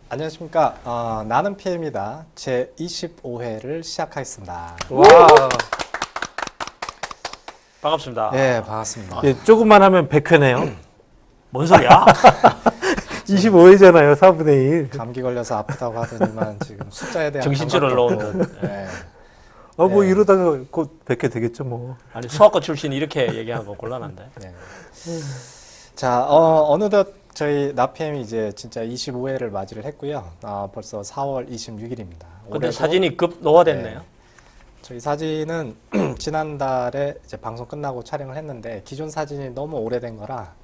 안녕하십니까. 나는 PM이다. 제 25회를 시작하겠습니다. 와. 반갑습니다. 네, 반갑습니다. 예, 조금만 하면 100회네요. 뭔 소리야? 25회잖아요, 4분의 1. 감기 걸려서 아프다고 하더니만 지금 숫자에 대한 정신줄을 감각도 놓은 없고. 네. 뭐 네. 이러다가 곧 100회 되겠죠, 뭐. 아니 수학과 출신이 이렇게 얘기하는 거 곤란한데. 네. 자, 어느덧 저희 나PM이 이제 진짜 25회를 맞이를 했고요. 벌써 4월 26일입니다. 근데 사진이 급 노화됐네요. 저희 사진은 지난달에 이제 방송 끝나고 촬영을 했는데 기존 사진이 너무 오래된 거라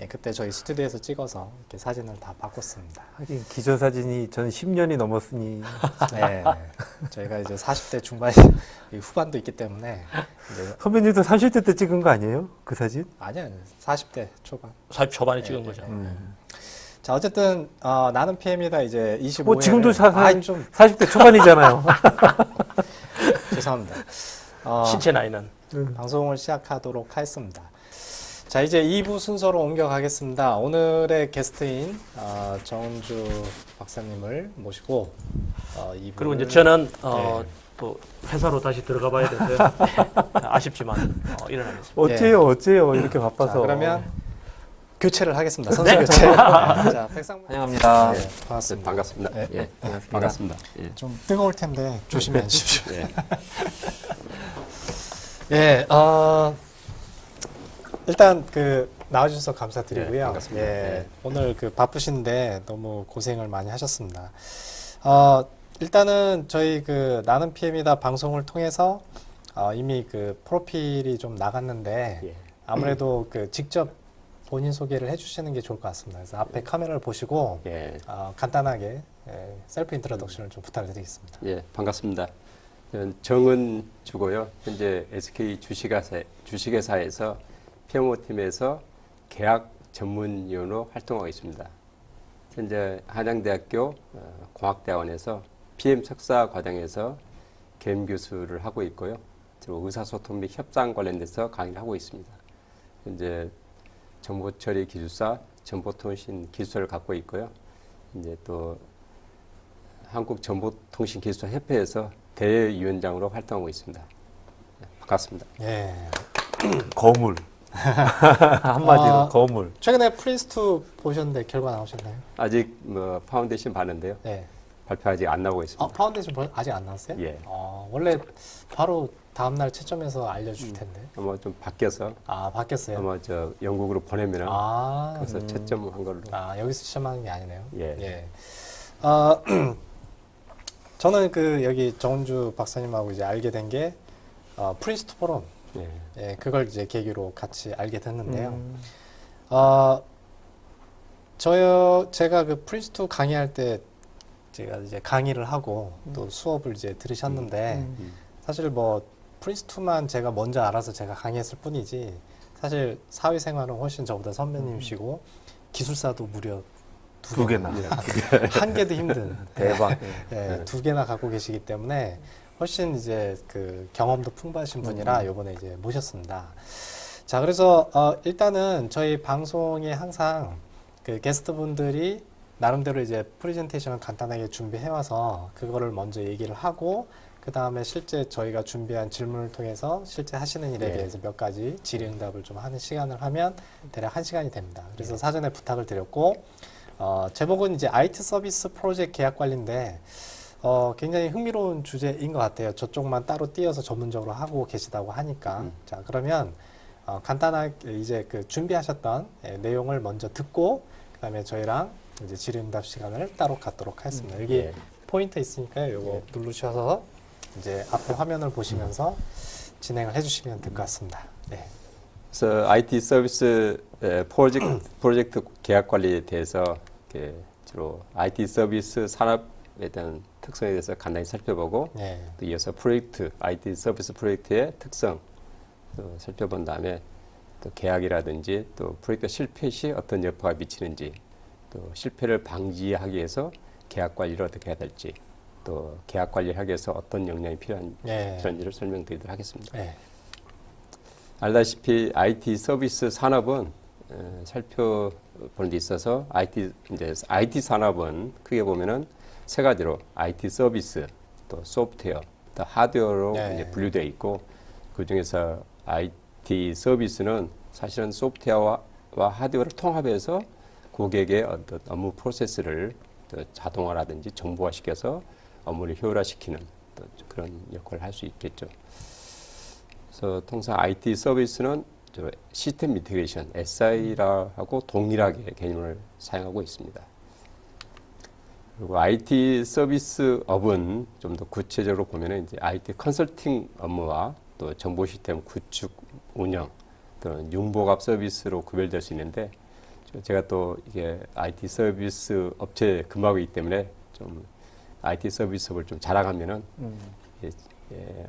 그때 저희 스튜디오에서 찍어서 이렇게 사진을 다 바꿨습니다. 하긴 기존 사진이 전 10년이 넘었으니. 네, 저희가 이제 40대 중반 후반도 있기 때문에 이제 선배님도 30대 때 찍은 거 아니에요? 그 사진? 아니요, 40대 초반. 40 초반에 찍은 거죠. 자, 어쨌든 나는 PM이다 이제 25회. 뭐 지금도 좀 40대 초반이잖아요. 죄송합니다. 신체 나이는. 방송을 시작하도록 하겠습니다. 자, 이제 2부 순서로 옮겨가겠습니다. 오늘의 게스트인 정은주 박사님을 모시고 2부 그리고 이제 저는 네. 또 회사로 다시 들어가 봐야 돼서요. 아쉽지만 일어나겠습니다. 어째요? 이렇게 바빠서. 자, 그러면 교체를 하겠습니다. 선수 교체. 자, 백상무 환영합니다. 네, 반갑습니다. 반갑습니다. 네. 예, 반갑습니다. 예. 좀 뜨거울 텐데 조심해 주십시오. 예. 예, 일단 나와주셔서 감사드리고요. 네, 반갑습니다. 예, 네. 오늘 바쁘신데 너무 고생을 많이 하셨습니다. 일단은 저희 나는 PM이다 방송을 통해서 이미 프로필이 좀 나갔는데 예. 아무래도 직접 본인 소개를 해주시는 게 좋을 것 같습니다. 그래서 앞에 카메라를 보시고 예. 간단하게 셀프 인트로덕션을 좀 부탁드리겠습니다. 예, 반갑습니다. 저는 정은주고요. 현재 SK 주식회사에서 PMO팀에서 계약 전문위원으로 활동하고 있습니다. 현재 한양대학교 공학대학원에서 PM 석사 과정에서 겸 교수를 하고 있고요. 그리고 의사소통 및 협상 관련돼서 강의를 하고 있습니다. 현재 정보처리 기술사, 정보통신 기술을 갖고 있고요. 이제 또 한국정보통신기술사 협회에서 대위원장으로 활동하고 있습니다. 네, 반갑습니다. 예. 거물. 한마디로 거물. 최근에 프린스2 보셨는데 결과 나오셨나요? 아직 파운데이션 봤는데요. 네. 발표 아직 안 나오고 있습니다. 파운데이션 아직 안 나왔어요? 예. 원래 바로 다음날 채점해서 알려줄 텐데. 아마 좀 바뀌어서 바뀌었어요? 아마 영국으로 보내면 그래서 음. 채점한 걸로. 여기서 채점하는 게 아니네요. 예. 저는 여기 정은주 박사님하고 이제 알게 된 게 프린스2 포럼. 예. 예, 그걸 이제 계기로 같이 알게 됐는데요. 제가 프린스2 강의할 때 제가 이제 강의를 하고 또 수업을 이제 들으셨는데 사실 프린스2만 제가 먼저 알아서 제가 강의했을 뿐이지 사실 사회생활은 훨씬 저보다 선배님이시고 기술사도 무려 두 개나. 한 개도 힘든 대박. 예, 두 개나 갖고 계시기 때문에 훨씬 이제 경험도 풍부하신 분이라 이번에 이제 모셨습니다. 자, 그래서 일단은 저희 방송에 항상 게스트분들이 나름대로 이제 프레젠테이션을 간단하게 준비해 와서 그거를 먼저 얘기를 하고 그 다음에 실제 저희가 준비한 질문을 통해서 실제 하시는 일에 대해서 몇 가지 질의응답을 좀 하는 시간을 하면 대략 1시간이 됩니다. 그래서 사전에 부탁을 드렸고 제목은 이제 IT 서비스 프로젝트 계약 관리인데 굉장히 흥미로운 주제인 것 같아요. 저쪽만 따로 띄어서 전문적으로 하고 계시다고 하니까. 자, 그러면 간단하게 이제 준비하셨던 내용을 먼저 듣고 그다음에 저희랑 이제 질의응답 시간을 따로 갖도록 하겠습니다. 여기 예. 포인트 있으니까요. 요거 누르셔서 이제 앞에 화면을 보시면서 진행을 해주시면 될 것 같습니다. 네. 그래서 IT 서비스 프로젝트 계약 관리에 대해서 주로 IT 서비스 산업에 대한 특성에 대해서 간단히 살펴보고 네. 또 이어서 IT 서비스 프로젝트의 특성 살펴본 다음에 또 계약이라든지 또 프로젝트 실패 시 어떤 여파가 미치는지 또 실패를 방지하기 위해서 계약 관리를 어떻게 해야 될지 또 계약 관리를 하기 위해서 어떤 역량이 필요한지를 설명드리도록 하겠습니다. 네. 알다시피 IT 서비스 산업은 살펴보는 데 있어서 IT 산업은 크게 보면은 세 가지로 IT 서비스, 또 소프트웨어, 또 하드웨어로 네. 이제 분류되어 있고 그 중에서 IT 서비스는 사실은 소프트웨어와 하드웨어를 통합해서 고객의 어떤 업무 프로세스를 또 자동화라든지 정보화시켜서 업무를 효율화시키는 또 그런 역할을 할 수 있겠죠. 그래서 통상 IT 서비스는 시스템 인테그레이션, SI라고 동일하게 개념을 사용하고 있습니다. 그리고 IT 서비스업은 좀 더 구체적으로 보면은 이제 IT 컨설팅 업무와 또 정보 시스템 구축, 운영, 또는 융복합 서비스로 구별될 수 있는데 제가 또 이게 IT 서비스 업체에 근무하고 있기 때문에 좀 IT 서비스업을 좀 자랑하면은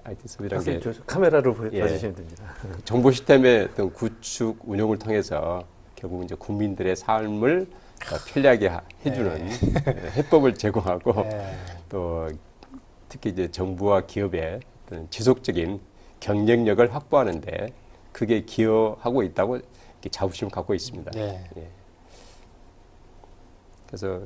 IT 서비스라는 게 카메라로 예. 봐주시면 됩니다. 정보 시스템의 어떤 구축 운용을 통해서 결국 이제 국민들의 삶을 편리하게 해주는 해법을 제공하고 네. 또 특히 이제 정부와 기업의 어떤 지속적인 경쟁력을 확보하는데 그게 기여하고 있다고 이렇게 자부심을 갖고 있습니다. 예. 예. 그래서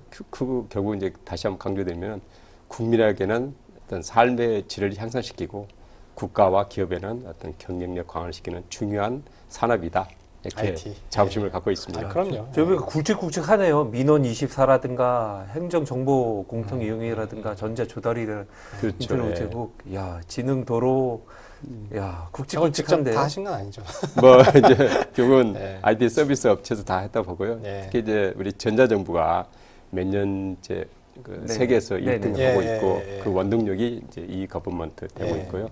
결국 이제 다시 한번 강조드리면 국민에게는 어떤 삶의 질을 향상시키고 국가와 기업에는 어떤 경쟁력 강화를 시키는 중요한 산업이다. 이렇게 IT. 자부심을 예. 갖고 있습니다. 아, 그럼요. 저희가 굵직굵직하네요. 민원 24라든가 행정정보공통이용이라든가 전자조달이라 그렇죠. 인터넷 예. 우체국, 야 지능도로, 야 저걸 직접 굵직굵직한데. 다 하신 건 아니죠. 뭐 이제 결국은 네. IT 서비스 업체에서 다 했다 보고요. 네. 특히 이제 우리 전자정부가 몇 년째 그 네. 세계에서 네, 1등을 네. 하고 예, 있고 예, 예. 그 원동력이 이제 이 거버먼트 되고 예. 있고요.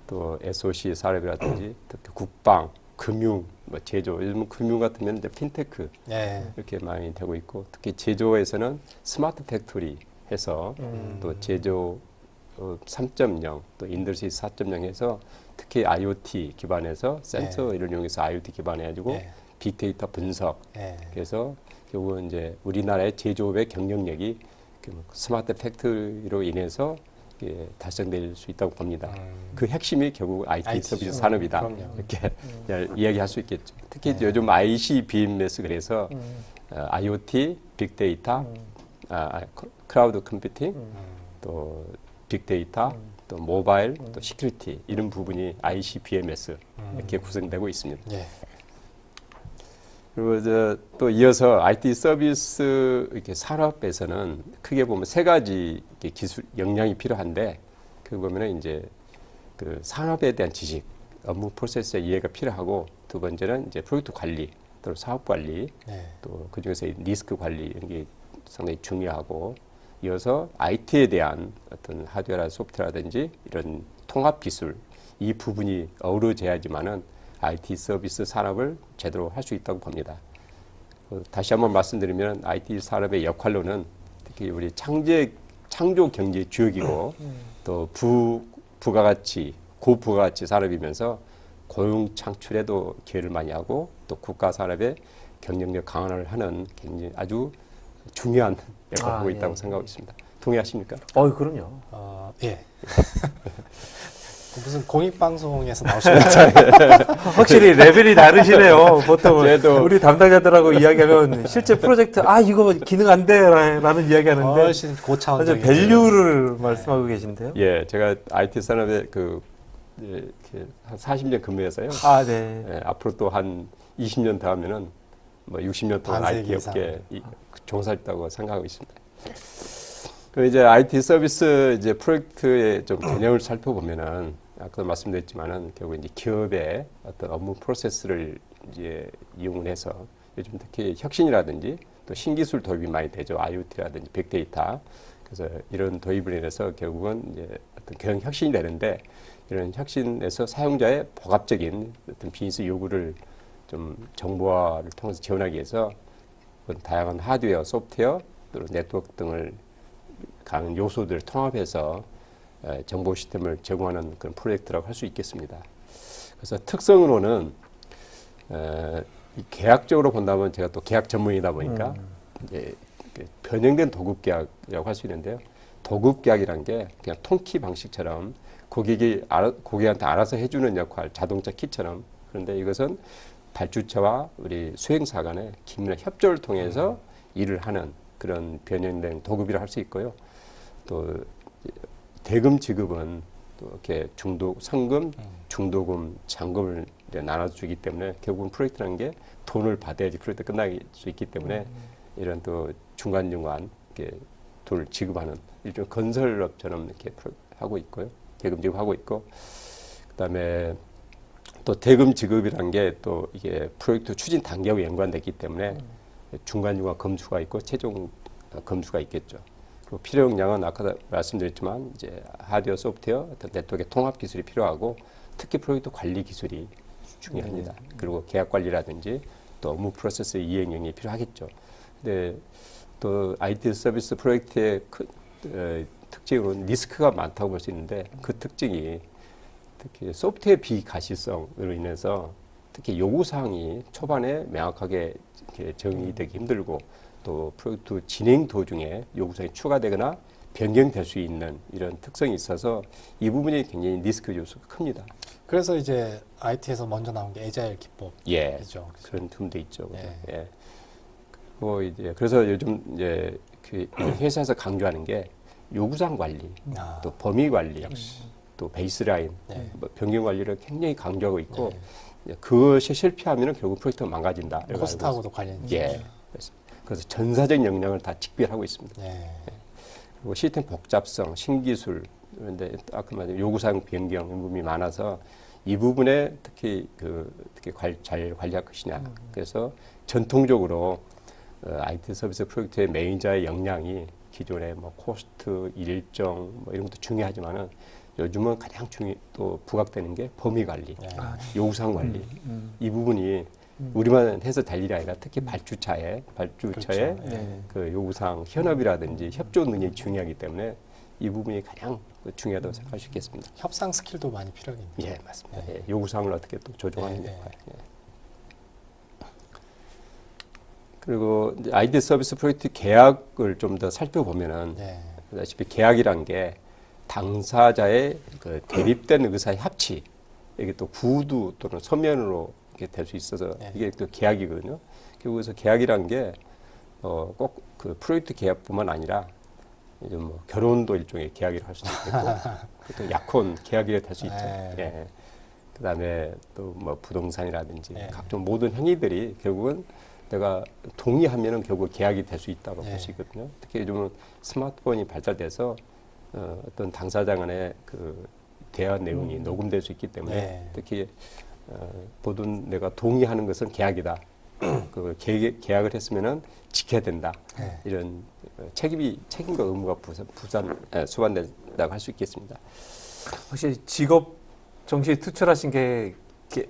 또 SOC 산업이라든지 특히 국방, 금융, 뭐 제조, 요즘 금융 같으면 이제 핀테크 예. 이렇게 많이 되고 있고 특히 제조에서는 스마트 팩토리 해서 또 제조 3.0, 또 인더스트리 4.0 해서 특히 IoT 기반해서 센서를 이용해서 IoT 기반해가지고 예. 빅데이터 분석 예. 그래서 결국은 이제 우리나라의 제조업의 경쟁력이 그 스마트 팩토리로 인해서 달성될 수 있다고 봅니다. 그 핵심이 결국 IT IT 서비스 죠. 산업이다. 그럼요. 이렇게 이야기할 수 있겠죠. 특히 요즘 ICBMS 그래서 IoT, 빅데이터, 클라우드 컴퓨팅, 또 빅데이터, 또 모바일, 또 시큐리티 이런 부분이 ICBMS 이렇게 구성되고 있습니다. 예. 그리고 또 이어서 IT 서비스 이렇게 산업에서는 크게 보면 세 가지 이렇게 기술 역량이 필요한데 그 보면은 이제 그 산업에 대한 지식, 업무 프로세스의 이해가 필요하고 두 번째는 이제 프로젝트 관리, 또 사업 관리, 네. 또 그 중에서 리스크 관리 이런 게 상당히 중요하고 이어서 IT에 대한 어떤 하드웨어나 소프트웨어라든지 이런 통합 기술 이 부분이 어우러져야지만은 IT 서비스 산업을 제대로 할 수 있다고 봅니다. 다시 한번 말씀드리면 IT 산업의 역할로는 특히 우리 창조 경제 주역이고 또 부가가치, 고부가가치 산업이면서 고용 창출에도 기여를 많이 하고 또 국가 산업의 경쟁력 강화를 하는 굉장히 아주 중요한 역할을 하고 있다고 생각하고 있습니다. 동의하십니까? 그럼요. 예. 무슨 공익방송에서 나오시는 것처럼. 확실히 레벨이 다르시네요. 보통은 저도- 우리 담당자들하고 이야기하면 실제 프로젝트 이거 기능 안 돼라는 이야기하는데 훨씬 완전 고차원적인. 밸류를 말씀하고 계신데요. 예, 제가 IT 산업에 한 40년 근무해서요. 네. 예, 앞으로 또 한 20년 더 하면은 뭐 60년 동안 반세기 IT 업계에 종사했다고 생각하고 있습니다. 그 이제 IT 서비스 이제 프로젝트의 좀 개념을 살펴보면은 아까도 말씀드렸지만은 결국 이제 기업의 어떤 업무 프로세스를 이제 이용을 해서 요즘 특히 혁신이라든지 또 신기술 도입이 많이 되죠. IoT라든지 빅데이터. 그래서 이런 도입을 인해서 결국은 이제 어떤 경영 혁신이 되는데 이런 혁신에서 사용자의 복합적인 어떤 비즈니스 요구를 좀 정보화를 통해서 지원하기 위해서 다양한 하드웨어, 소프트웨어, 또 네트워크 등을 강한 요소들을 통합해서 정보 시스템을 제공하는 그런 프로젝트라고 할 수 있겠습니다. 그래서 특성으로는 이 계약적으로 본다면 제가 또 계약 전문이다 보니까 이제 변형된 도급 계약이라고 할 수 있는데요. 도급 계약이란 게 그냥 통키 방식처럼 고객한테 알아서 해주는 역할, 자동차 키처럼. 그런데 이것은 발주처와 우리 수행사 간의 긴밀한 협조를 통해서 일을 하는 그런 변형된 도급이라 할 수 있고요. 또 대금 지급은 또 이렇게 상금, 중도금, 잔금을 이제 나눠주기 때문에 결국은 프로젝트라는 게 돈을 받아야지 프로젝트 끝날 수 있기 때문에 이런 또 중간중간 이렇게 돈을 지급하는 일종 건설업처럼 이렇게 하고 있고요. 대금 지급하고 있고, 그다음에 또 대금 지급이라는 게 또 이게 프로젝트 추진 단계하고 연관됐기 때문에 중간중간 검수가 있고 최종 검수가 있겠죠. 그리고 필요 역량은 아까 말씀드렸지만 이제 하드웨어, 소프트웨어, 어떤 네트워크의 통합 기술이 필요하고 특히 프로젝트 관리 기술이 중요합니다. 그리고 계약 관리라든지 또 업무 프로세스 이행력이 필요하겠죠. 근데 또 IT 서비스 프로젝트의 특징으로는 리스크가 많다고 볼 수 있는데 그 특징이 특히 소프트웨어 비가시성으로 인해서 특히 요구사항이 초반에 명확하게 이렇게 정의되기 힘들고 또 프로젝트 진행 도중에 요구사항이 추가되거나 변경될 수 있는 이런 특성이 있어서 이 부분이 굉장히 리스크 요소가 큽니다. 그래서 이제 IT에서 먼저 나온 게 애자일 기법이죠. 예, 그렇죠? 그런 틈도 있죠. 예. 예. 그리고 이제 그래서 요즘 이제 그 회사에서 강조하는 게 요구사항 관리, 아, 또 범위 관리, 역시. 또 베이스라인, 네. 뭐 변경 관리를 굉장히 강조하고 있고 네. 그것이 실패하면 결국 프로젝트가 망가진다. 이렇게 알고 코스트하고도 관련이 있습니다. 예. 있죠. 그래서 전사적 역량을 다 직비하고 있습니다. 네. 그리고 시스템 복잡성, 신기술, 그런데 아까 말한 요구사항 변경 이 부분이 많아서 이 부분에 특히 잘 관리할 것이냐. 그래서 전통적으로 IT 서비스 프로젝트의 매니저의 역량이 기존에 뭐 코스트, 일정 뭐 이런 것도 중요하지만은 요즘은 가장 또 부각되는 게 범위 관리, 네. 요구사항 관리 이 부분이 우리만 해서 될 일이 아니라 특히 발주처의 그렇죠. 네. 그 요구사항 협업이라든지 협조 능력이 중요하기 때문에 이 부분이 가장 중요하다고 생각할 수 있겠습니다. 협상 스킬도 많이 필요하겠네요. 예, 맞습니다. 네. 예, 요구사항을 어떻게 또 조정하는 네, 역할. 예. 그리고 이제 IT 서비스 프로젝트 계약을 좀 더 살펴보면은 네. 아시다시피 계약이란 게 당사자의 그 대립된 의사의 합치, 이게 또 구두 또는 서면으로 이렇게 될 수 있어서 네. 이게 또 계약이거든요. 그래서 계약이란 게 꼭 그 프로젝트 계약뿐만 아니라 이제 뭐 결혼도 일종의 계약이라 할 수도 있고 또 약혼 계약이 될 수 있죠. 네. 예. 그다음에 또 뭐 부동산이라든지 네. 각종 모든 행위들이 결국은 내가 동의하면은 결국 계약이 될 수 있다고 네. 볼 수 있거든요. 특히 요즘은 스마트폰이 발달돼서 어떤 당사자 간의 그 대화 내용이 녹음될 수 있기 때문에 네. 특히 모든 내가 동의하는 것은 계약이다. 그 계약을 했으면은 지켜야 된다. 네. 이런 책임과 의무가 수반된다고 할 수 있겠습니다. 확실히 직업 정신이 투철하신 게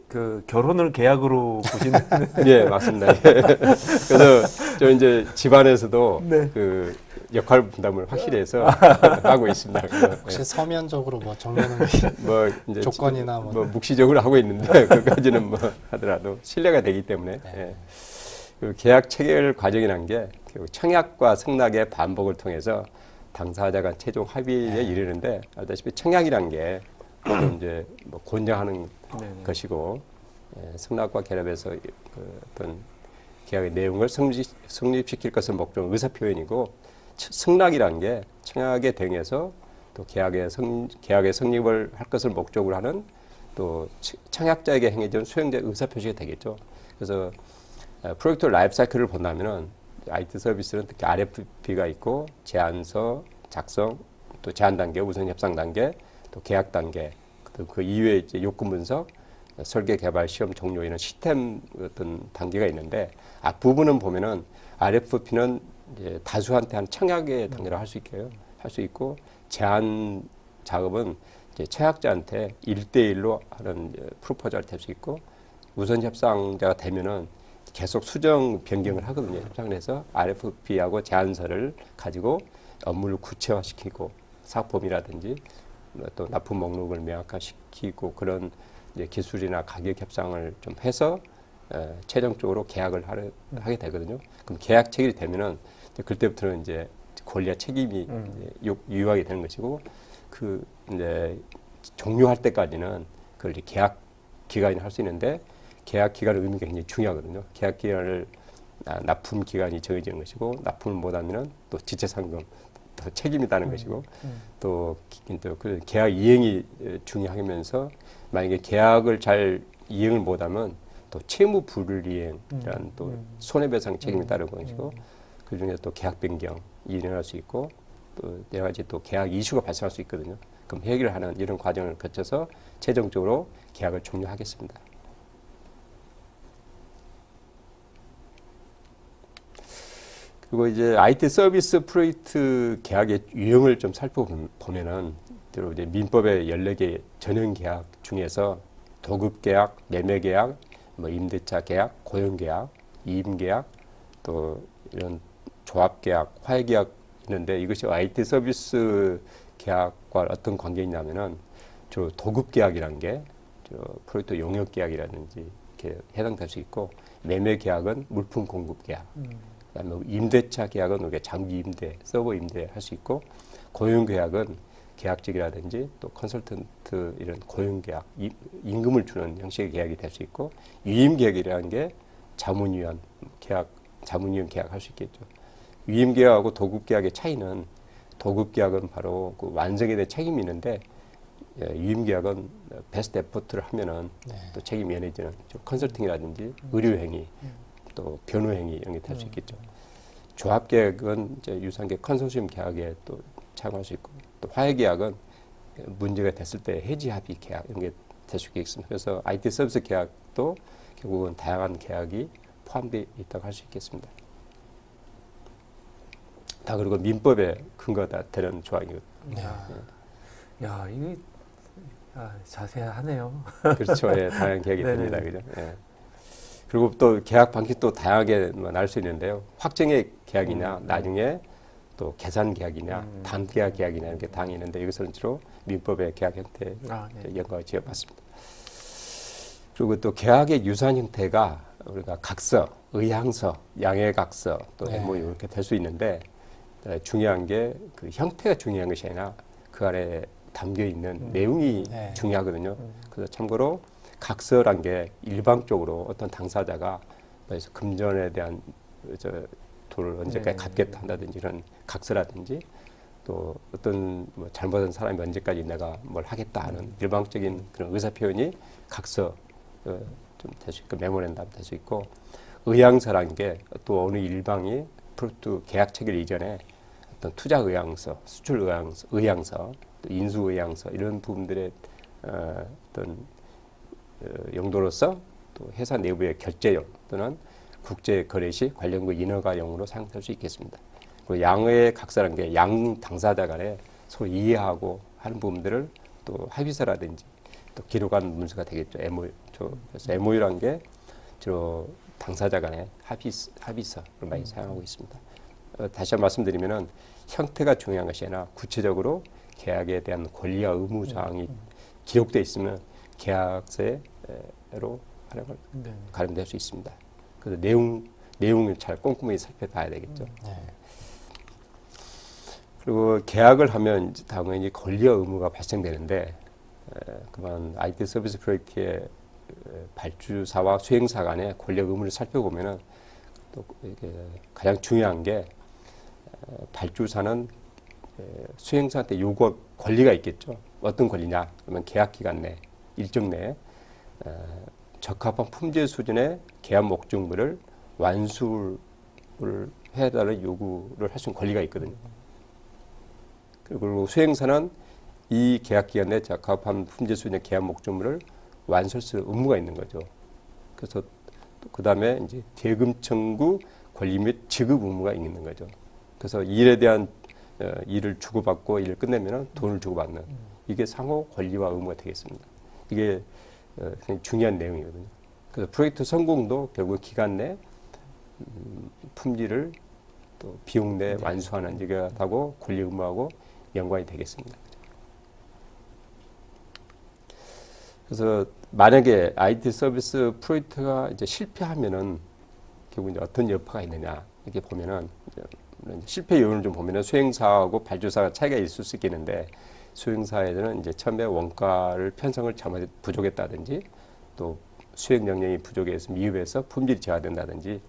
그 결혼을 계약으로 보시는. 예, 맞습니다. 예. 그래서 저 이제 집안에서도 네. 그 역할 분담을 확실히 해서 하고 있습니다. 그래서 혹시 서면적으로 뭐 정해놓은 뭐 이제 조건이나 뭐. 묵시적으로 하고 있는데 그까지는 뭐 하더라도 신뢰가 되기 때문에 네. 예. 그 계약 체결 과정이라는 게 결국 청약과 승낙의 반복을 통해서 당사자가 최종 합의에 이르는데 알다시피 청약이라는 게 이제 뭐 권장하는 네네. 것이고 승낙과 결합해서 그 어떤 계약의 내용을 성립시킬 것을 목적으로 의사 표현이고 승낙이라는 게 청약에 대응해서 또 계약의 성립을 할 것을 목적으로 하는 또 청약자에게 행해진 수행자의 의사 표시가 되겠죠. 그래서 프로젝트 라이프 사이클을 본다면은 IT 서비스는 특히 RFP가 있고 제안서 작성, 또 제안 단계, 우선 협상 단계, 또 계약 단계, 그 이후에 이제 요건 분석, 설계, 개발, 시험 종료 이런 시스템 어떤 단계가 있는데 앞부분은 보면은 RFP는 이제 다수한테 한 청약의 단계로 할 수 있고 제안 작업은 이제 청약자한테 1대1로 하는 프로포즈를 될 수 있고 우선 협상자가 되면은 계속 수정 변경을 하거든요. 협상을 해서 RFP하고 제안서를 가지고 업무를 구체화시키고 사업 범위라든지 또 납품 목록을 명확화시키고 그런 이제 기술이나 가격 협상을 좀 해서 최종적으로 계약을 하게 되거든요. 그럼 계약 체결이 되면은 이제 그때부터는 이제 권리와 책임이 이제 유효하게 되는 것이고 그 이제 종료할 때까지는 그걸 이제 계약 기간이 할 수 있는데 계약 기간의 의미가 굉장히 중요하거든요. 계약 기간을 납품 기간이 정해지는 것이고 납품을 못하면은 또 지체상금 또 책임이 다는 것이고 또 그 계약 이행이 중요하면서 만약에 계약을 잘 이행을 못하면 또 채무 불이행이라는 또 손해배상 책임이 따르는 것이고 그중에 또 계약 변경이 일어날 수 있고 또 여러 가지 또 계약 이슈가 발생할 수 있거든요. 그럼 해결하는 이런 과정을 거쳐서 최종적으로 계약을 종료하겠습니다. 그리고 이제 IT 서비스 프로젝트 계약의 유형을 좀 살펴보면은 이제 민법의 14개 전형 계약 중에서 도급 계약, 매매 계약, 뭐 임대차 계약, 고용 계약, 이임 계약, 또 이런 조합 계약, 화해 계약 있는데 이것이 IT 서비스 계약과 어떤 관계가 있냐면은 저 도급 계약이라는 게 저 프로젝트 용역 계약이라든지 이렇게 해당될 수 있고 매매 계약은 물품 공급 계약. 그다음에 임대차 계약은 우리가 장비 임대, 서버 임대 할 수 있고 고용 계약은 계약직이라든지 또 컨설턴트 이런 고용 계약, 임금을 주는 형식의 계약이 될 수 있고 위임 계약이라는 게 자문위원 계약, 자문위원 계약 할 수 있겠죠. 위임 계약하고 도급 계약의 차이는 도급 계약은 바로 그 완성에 대한 책임이 있는데 위임 계약은 베스트 에포트를 하면은 또 책임이 면해지는 컨설팅이라든지 의료 행위 또 변호 행위 이런 게 될 수 있겠죠. 조합 계약은 이제 유상계 컨소시엄 계약에 또 참여할 수 있고 또 화해 계약은 문제가 됐을 때 해지 합의 계약 이런 게 될 수 있겠습니다. 그래서 IT 서비스 계약도 결국은 다양한 계약이 포함되어 있다고 할 수 있겠습니다. 다 그리고 민법에 근거가 되는 조항이거든요. 야, 이게 자세하네요. 그렇죠. 예, 다양한 계약이 네네. 됩니다. 그죠? 예. 그리고 또 계약 방식도 다양하게 날 수 있는데요. 확정의 계약이냐, 나중에 또 계산 계약이냐, 단계약 계약이냐 이런 게 당이 있는데 이것은 주로 민법의 계약 형태에 연관을 지어봤습니다. 그리고 또 계약의 유사한 형태가 우리가 각서, 의향서, 양해각서, 또 MOU 이렇게 될 수 있는데 중요한 게 그 형태가 중요한 것이 아니라 그 안에 담겨 있는 내용이 중요하거든요. 그래서 참고로 각서란 게 일방적으로 어떤 당사자가 그래서 금전에 대한 돈을 언제까지 갚겠다 한다든지 이런 각서라든지 또 어떤 뭐 잘못한 사람이 언제까지 내가 뭘 하겠다 하는 일방적인 그런 의사 표현이 각서 좀 될 수 있고 메모랜담 될 수 있고 의향서란 게 또 어느 일방이 프로젝트 계약 체결 이전에 어떤 투자 의향서, 수출 의향서, 또 인수 의향서 이런 부분들의 어떤 용도로서 또 회사 내부의 결제용 또는 국제 거래 시 관련구 인허가용으로 사용될 수 있겠습니다. 그리고 양의 각서라는 게 양 당사자 간에 서로 이해하고 하는 부분들을 또 합의서라든지 또 기록한 문서가 되겠죠. MOU. 그래서 MOU라는 게 주로 당사자 간의 합의서를 많이 사용하고 있습니다. 다시 한번 말씀드리면은 형태가 중요한 것이 아니라 구체적으로 계약에 대한 권리와 의무 사항이 기록되어 있으면 계약서로 가름될 수 있습니다. 그래서 내용을 잘 꼼꼼히 살펴봐야 되겠죠. 그리고 계약을 하면 당연히 권리와 의무가 발생되는데 그만 IT 서비스 프로젝트의 발주사와 수행사 간의 권리와 의무를 살펴보면은 또 이게 가장 중요한 게 발주사는 수행사한테 요구할 권리가 있겠죠. 어떤 권리냐? 그러면 계약 기간 내 일정 내에 적합한 품질 수준의 계약 목적물을 완수를 해달라는 요구를 할 수 있는 권리가 있거든요. 그리고 수행사는 이 계약 기간 내 적합한 품질 수준의 계약 목적물을 완수할 수 있는 의무가 있는 거죠. 그래서 그 다음에 이제 대금 청구 권리 및 지급 의무가 있는 거죠. 그래서 일에 대한 일을 주고받고 일을 끝내면 돈을 주고받는 이게 상호 권리와 의무가 되겠습니다. 이게 굉장히 중요한 내용이거든요. 그래서 프로젝트 성공도 결국 기간 내 품질을 또 비용 내 완수하는 이것하고 권리 의무하고 연관이 되겠습니다. 그래서 만약에 IT 서비스 프로젝트가 이제 실패하면은 결국 이제 어떤 여파가 있느냐 이렇게 보면은 실패 요인을 좀 보면은 수행사하고 발주사가 차이가 있을 수 있겠는데 수행사에서는 이제 처음에 원가를 편성을 잘못 부족했다든지 또 수행 역량이 부족해서 미흡해서 품질이 저하된다든지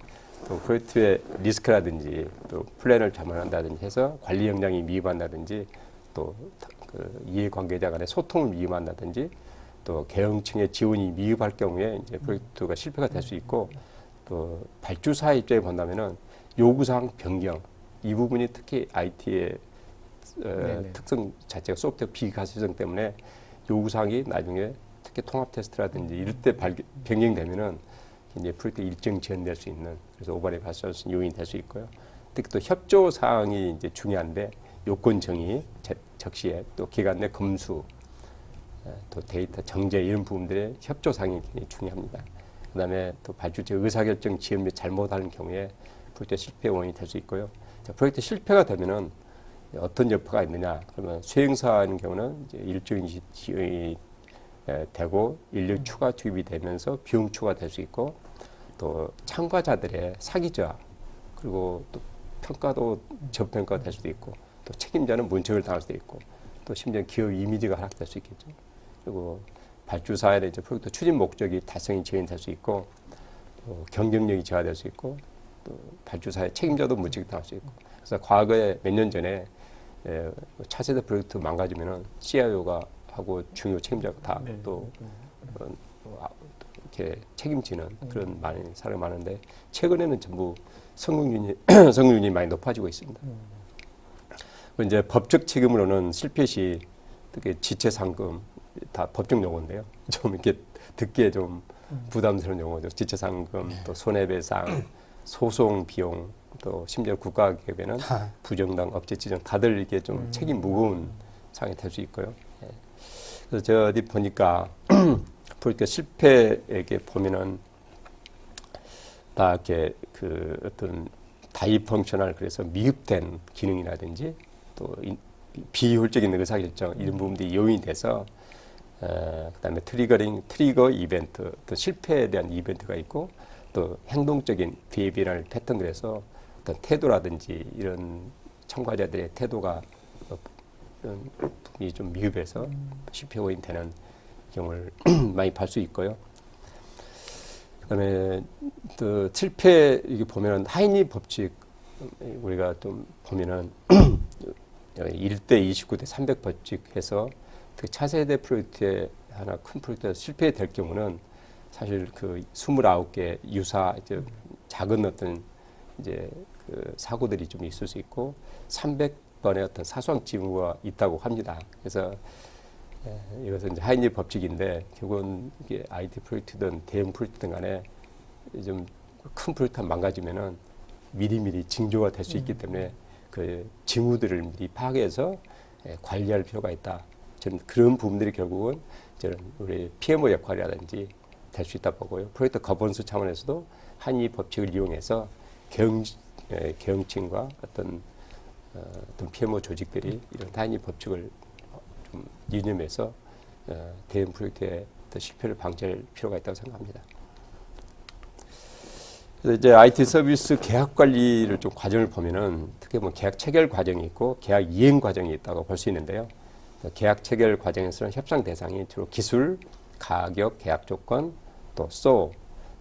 또 프로젝트의 리스크라든지 또 플랜을 잘못한다든지 해서 관리 역량이 미흡한다든지 또 그 이해관계자 간의 소통을 미흡한다든지 또 계층의 지원이 미흡할 경우에 이제 프로젝트가 실패가 될 수 있고 또 발주사 입장에 본다면은 요구사항 변경 이 부분이 특히 IT의 특성 자체가 소프트웨어 비가시성 때문에 요구사항이 나중에 특히 통합 테스트라든지 이럴 때 변경되면은 이제 프로젝트 일정 지연될 수 있는 그래서 오버랩 발생 요인이 될 수 있고요. 특히 또 협조 사항이 이제 중요한데 요건 정의, 적시에 또 기간 내 검수, 또 데이터 정제 이런 부분들의 협조 사항이 굉장히 중요합니다. 그다음에 또 발주처 의사결정 지연 및 잘못하는 경우에 프로젝트 실패 원인이 될 수 있고요. 자, 프로젝트 실패가 되면은 어떤 여파가 있느냐? 그러면 수행사하는 경우는 이제 일정이 지연이 되고 인력 추가 투입이 되면서 비용 추가가 될 수 있고 또 참가자들의 사기 저하 그리고 또 평가도 저평가가 될 수도 있고 또 책임자는 문책을 당할 수도 있고 또 심지어 기업 이미지가 하락될 수 있겠죠. 그리고 발주사의 이제 프로젝트 추진 목적이 달성이 지연될 수 있고 또 경쟁력이 저하될 수 있고 또 발주사의 책임자도 문책을 당할 수 있고 그래서 과거에 몇 년 전에 차세대 프로젝트 망가지면은 CIO가 하고 중요 책임자가 다 또 이렇게 책임지는 그런 많은 사람이 많은데 최근에는 전부 성공률이 많이 높아지고 있습니다. 이제 법적 책임으로는 실패 시 특히 지체 상금 다 법적 용어인데요. 좀 이렇게 듣기에 좀 부담스러운 용어죠. 지체 상금, 또 손해배상, 소송 비용, 또 심지어 국가기업에는 부정당 업체 지정 다들 이게 좀 책임 무거운 상황이 될 수 있고요. 그래서 제가 어디 보니까 프로젝트 실패에게 보면은 다 이렇게 그 어떤 다이 펑셔널 그래서 미흡된 기능이라든지 또 비효율적인 의사결정 이런 부분들이 요인이 돼서 그다음에 트리거 이벤트 또 실패에 대한 이벤트가 있고 또 행동적인 비헤비어럴 패턴 그래서 어떤 태도라든지 이런 참가자들의 태도가 이런 부분이 좀 미흡해서 실패 원인 되는 경우를 많이 볼 수 있고요. 그다음에 또 실패 이게 보면은 하이니 법칙 우리가 좀 보면은 1대 29대 300 법칙 해서 그 차세대 프로젝트에 하나 큰 프로젝트가 실패될 경우는 사실 그 29개 유사 이제 작은 어떤 이제 그 사고들이 좀 있을 수 있고 300번의 어떤 사소한 징후가 있다고 합니다. 그래서 이것은 이제 하이니 법칙인데 결국은 이게 IT 프로젝트든 대형 프로젝트든 간에 좀 큰 프로젝트가 망가지면은 미리미리 징조가 될 수 있기 때문에 그 징후들을 미리 파악해서 관리할 필요가 있다. 저는 그런 부분들이 결국은 저는 우리 PMO 역할이라든지 될 수 있다 보고요. 프로젝트 거버넌스 차원에서도 하이니 법칙을 이용해서 경영층과 어떤 PMO 조직들이 이런 하이니 법칙을 좀 유념해서 대형 프로젝트의 실패를 방지할 필요가 있다고 생각합니다. 그래서 이제 IT 서비스 계약 관리를 좀 과정을 보면은 특히 뭐 계약 체결 과정이 있고 계약 이행 과정이 있다고 볼 수 있는데요. 계약 체결 과정에서는 협상 대상이 주로 기술, 가격, 계약 조건, 또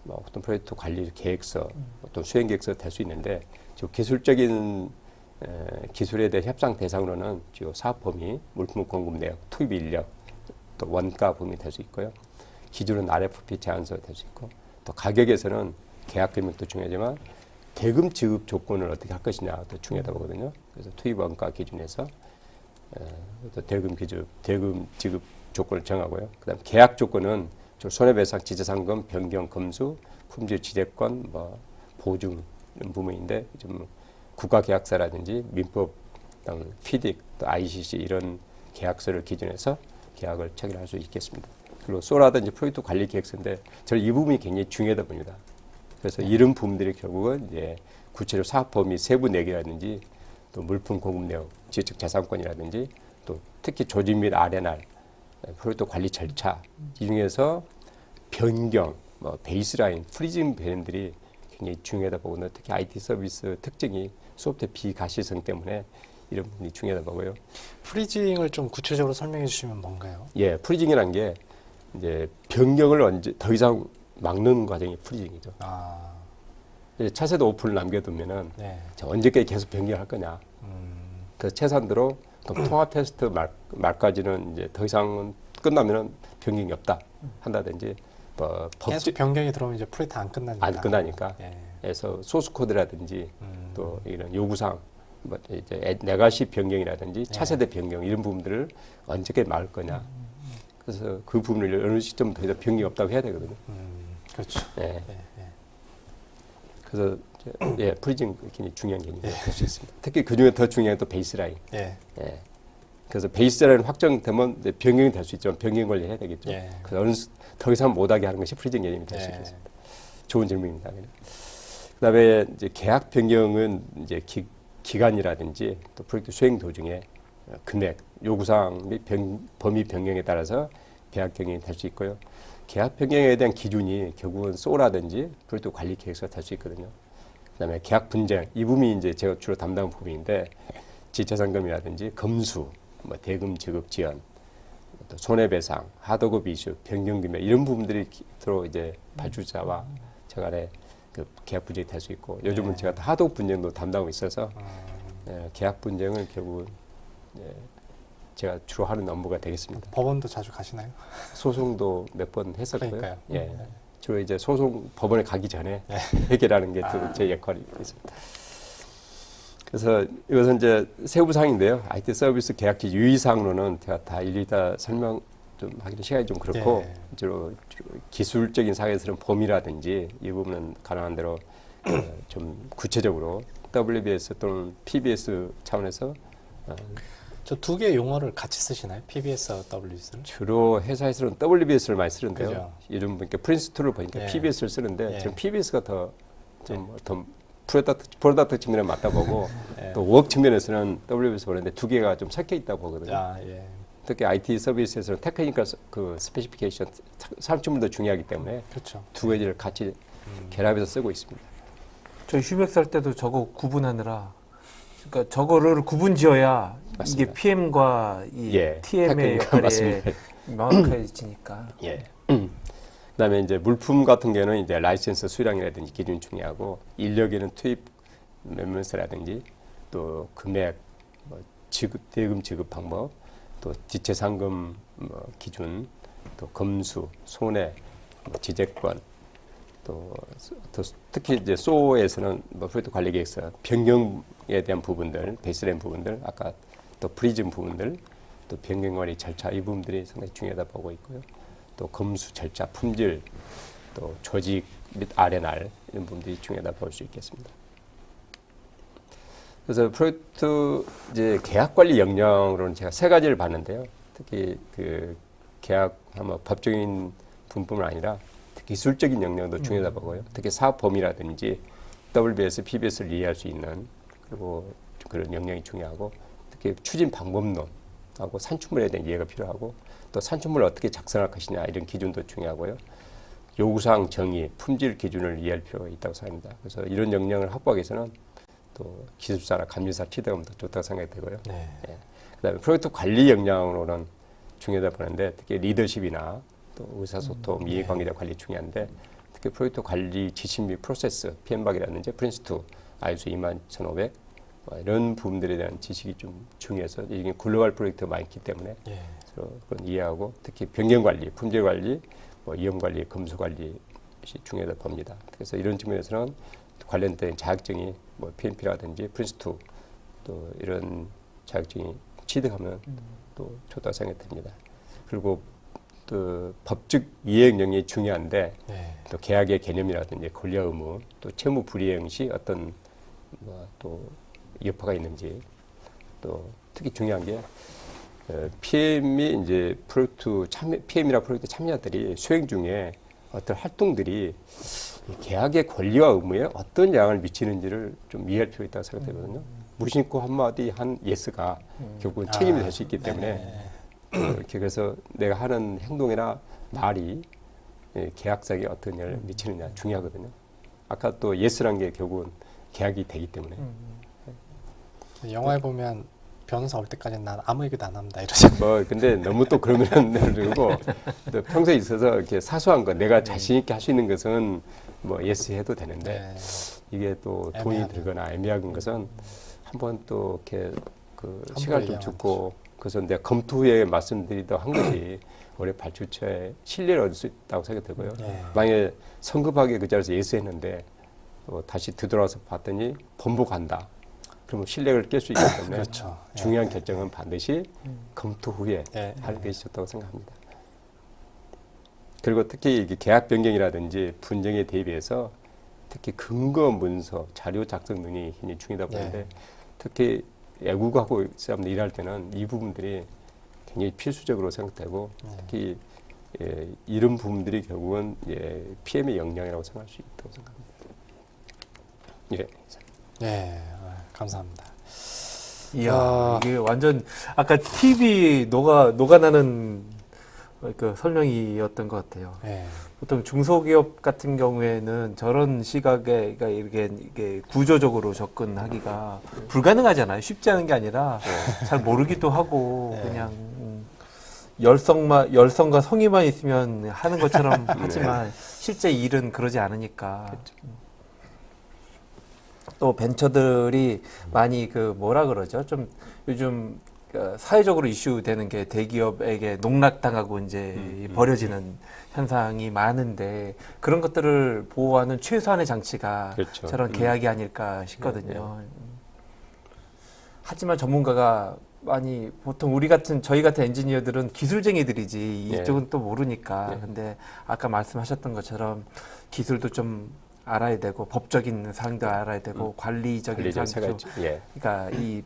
뭐 어떤 프로젝트 관리 계획서, 어떤 수행 계획서 될 수 있는데 기술적인 기술에 대한 협상 대상으로는 주요 사업 범위, 물품 공급 내역, 투입 인력, 또 원가 범위 될 수 있고요. 기준은 RFP 제안서 될 수 있고 또 가격에서는 계약 금액도 중요하지만 대금 지급 조건을 어떻게 할 것이냐도 중요하다고 보거든요. 그래서 투입 원가 기준에서 또 대금 지급 조건을 정하고요. 그다음 계약 조건은 손해배상, 지체상금, 변경, 검수, 품질 지재권, 뭐 보증 이런 부분인데 좀 국가계약서라든지 민법, FIDIC, 또 ICC 이런 계약서를 기준해서 계약을 체결할 수 있겠습니다. 그리고 소라든지 프로젝트 관리 계획서인데 저는 이 부분이 굉장히 중요하다 봅니다. 그래서 이런 부분들이 결국은 이제 구체적 사업 범위 세부 내기라든지 또 물품 공급 내역, 지적 재산권이라든지 또 특히 조직 및 R&R, 프로젝트 관리 절차 이 중에서 변경, 뭐 베이스라인, 프리징 배분들이 굉장히 중요하다 보고는 특히 IT 서비스 특징이 소프트웨어 비가시성 때문에 이런 부분이 중요하다 보고요. 프리징을 좀 구체적으로 설명해 주시면 뭔가요? 예, 프리징이라는 게 이제 변경을 언제 더 이상 막는 과정이 프리징이죠. 아, 차세대 오픈을 남겨두면은 네. 언제까지 계속 변경할 거냐. 그래서 최소한대로 통합 테스트 말까지는 이제 더 이상은 끝나면은 변경이 없다 한다든지 뭐 계속 법적 변경이 들어오면 이제 프로젝트 안 끝나니까. 안 끝나니까 예. 그래서 소스 코드라든지 또 이런 요구사항 뭐 이제 레가시 변경이라든지 차세대 변경 이런 부분들을 언제까지 막을 거냐. 그래서 그 부분을 어느 시점 더 이상 변경이 없다고 해야 되거든요. 그렇죠. 예. 예, 예. 그래서 예, 프리징 굉장히 중요한 개념이 될 수 있습니다. 특히 그 중에 더 중요한 게 또 베이스라인. 예. 예. 그래서 베이스라인 확정되면 이제 변경이 될 수 있지만 변경 관리해야 되겠죠. 예. 그래서 더 이상 못하게 하는 것이 프리징 개념이 될 수 예. 있겠습니다. 좋은 질문입니다. 그다음에 이제 계약 변경은 이제 기간이라든지 또 프로젝트 수행 도중에 금액, 요구사항 및 범위 변경에 따라서 계약 변경이 될 수 있고요. 계약 변경에 대한 기준이 결국은 소라든지 프로젝트 관리 계획서가 될 수 있거든요. 그다음에 계약 분쟁 이 부분이 이제 제가 주로 담당한 부분인데 지체상금이라든지 검수, 뭐 대금 지급 지연, 또 손해배상, 하도급 이슈, 변경 금액 이런 부분들이 주로 이제 발주자와 저 간에 그 계약 분쟁이 될 수 있고 요즘은 제가 하도급 분쟁도 담당하고 있어서 계약 분쟁은 결국은 제가 주로 하는 업무가 되겠습니다. 법원도 자주 가시나요? 소송도 몇 번 했었고요. 그러니까요. 예. 주로 이제 소송 법원에 가기 전에 해결하는 게 제 역할이 있습니다. 그래서 이것은 이제 세부사항인데요. IT 서비스 계약지 유의사항으로는 제가 다 일일이 다 설명 좀 하기는 시간이 좀 그렇고 주로 기술적인 사항에서는 범위라든지 이 부분은 가능한 대로 좀 구체적으로 WBS 또는 PBS 차원에서 저 두 개의 용어를 같이 쓰시나요? PBS와 WBS를? 주로 회사에서는 WBS를 많이 쓰는데요. 그죠. 요즘 보니까 프린스2를 보니까 예. PBS를 쓰는데 예. 저는 PBS가 더 좀 어떤 프로덕트 측면에 맞다 보고 예. 또 워크 측면에서는 WBS 보는데 두 개가 좀 섞여 있다고 보거든요. 아, 예. 특히 IT 서비스에서는 테크니컬 그 스페시피케이션 산출물도 중요하기 때문에 그렇죠. 두 가지를 같이 결합해서 쓰고 있습니다. 저희 휴맥 살 때도 저거 구분하느라 그러니까 저거를 구분 지어야 맞습니다. 이게 PM과 이 예, TM의 테크니컬 역할이 맞습니다. 명확해지니까. 예. 그다음에 이제 물품 같은 경우는 이제 라이센스 수량이라든지 기준이 중요하고 인력에는 투입 매매서라든지 또 금액, 뭐 지급 대금 지급 방법, 또 지체 상금 뭐 기준, 또 검수, 손해, 뭐 지재권, 또 특히 이제 소에서는 뭐 프로젝트 관리 계획서 변경에 대한 부분들, 베이스라인 부분들, 아까 또 프리즘 부분들, 또 변경 관리 절차 이 부분들이 상당히 중요하다 보고 있고요. 또 검수 절차, 품질, 또 조직 및 R&R 이런 부분들이 중요하다 볼 수 있겠습니다. 그래서 프로젝트 이제 계약 관리 역량으로는 제가 세 가지를 봤는데요. 특히 그 계약 아마 법적인 부분뿐만 아니라 기술적인 역량도 중요하다 보고요. 특히 사업 범위라든지 WBS, PBS를 이해할 수 있는 그리고 그런 역량이 중요하고 특히 추진 방법론하고 산출물에 대한 이해가 필요하고 또 산출물을 어떻게 작성할 것이냐 이런 기준도 중요하고요. 요구사항 정의, 품질 기준을 이해할 필요가 있다고 생각합니다. 그래서 이런 역량을 확보하기 위해서는 또 기술사나 감리사 취득하면 더 좋다고 생각이 되고요. 네. 예. 그다음에 프로젝트 관리 역량으로는 중요하다 보는데 특히 리더십이나 또 의사소통, 이해관계자 관리 중요한데 특히 프로젝트 관리 지침 및 프로세스, PM박이라든지 프린스2, ISO 21500 이런 부분들에 대한 지식이 좀 중요해서 이게 글로벌 프로젝트가 많기 때문에 예. 그런 이해하고 특히 변경 관리, 품질 관리, 뭐 위험 관리, 검수 관리 중요하다 봅니다. 그래서 이런 측면에서는 관련된 자격증이 뭐 PMP라든지 프린스2 또 이런 자격증이 취득하면 또 좋다고 생각이 듭니다. 그리고 또 법적 이해 역량이 중요한데 네. 또 계약의 개념이라든지 권리와 의무, 또 채무 불이행 시 어떤 또 여파가 있는지 또 특히 중요한 게 PM이 이제 프로젝트 참여, PM이나 프로젝트 참여자들이 수행 중에 어떤 활동들이 계약의 권리와 의무에 어떤 영향을 미치는지를 좀 이해할 필요가 있다고 생각되거든요. 무심코 한마디 한 예스가 결국은 책임이 될 수 있기 때문에 이렇게 그래서 내가 하는 행동이나 말이 계약상에 어떤 영향을 미치느냐 중요하거든요. 아까 또 예스란 게 결국은 계약이 되기 때문에. 영화에 보면 변호사 올 때까지는 난 아무 얘기도 안 합니다. 이러잖아요. 뭐 근데 너무 또 그러면 그리고 또 평소에 있어서 이렇게 사소한 거 내가 자신 있게 할 수 있는 것은 뭐 예스 해도 되는데 네. 이게 또 돈이 애매하네. 들거나 애매한 것은 한번 또 이렇게 그 함부로 시간을 좀 얘기하면 주고 그래서 내가 검토 후에 말씀드리던 한 것이 올해 발주처에 신뢰를 얻을 수 있다고 생각이 들고요. 네. 만약에 성급하게 그 자리에서 예스 했는데 다시 뒤돌아서 봤더니 번복한다. 그러면 신뢰를 깰 수 있기 때문에 그렇죠. 중요한 예. 결정은 반드시 검토 후에 예. 하는 것이 좋다고 생각합니다. 그리고 특히 이게 계약 변경이라든지 분쟁에 대비해서 특히 근거 문서, 자료 작성 능력이 굉장히 중요하다 보는데 예. 특히 애국하고 사람들 일할 때는 이 부분들이 굉장히 필수적으로 생각되고 특히 이런 부분들이 결국은 PM의 역량이라고 생각할 수 있다고 생각합니다. 예. 네, 감사합니다. 이야, 이게 완전 아까 TV 녹아나는 그 설명이었던 것 같아요. 네. 보통 중소기업 같은 경우에는 저런 시각에 그러니까 이게 구조적으로 접근하기가 불가능하잖아요. 쉽지 않은 게 아니라 잘 모르기도 하고 네. 그냥 열성과 성의만 있으면 하는 것처럼 하지만 실제 일은 그러지 않으니까. 또 벤처들이 많이 그 뭐라 그러죠? 좀 요즘 사회적으로 이슈되는 게 대기업에게 농락당하고 이제 버려지는 현상이 많은데 그런 것들을 보호하는 최소한의 장치가 그렇죠. 저런 계약이 아닐까 싶거든요. 하지만 전문가가 많이 보통 저희 같은 엔지니어들은 기술쟁이들이지 이쪽은 또 모르니까. 근데 아까 말씀하셨던 것처럼 기술도 좀 알아야 되고 법적인 사항도 알아야 되고 관리적인 사항도 그러니까 이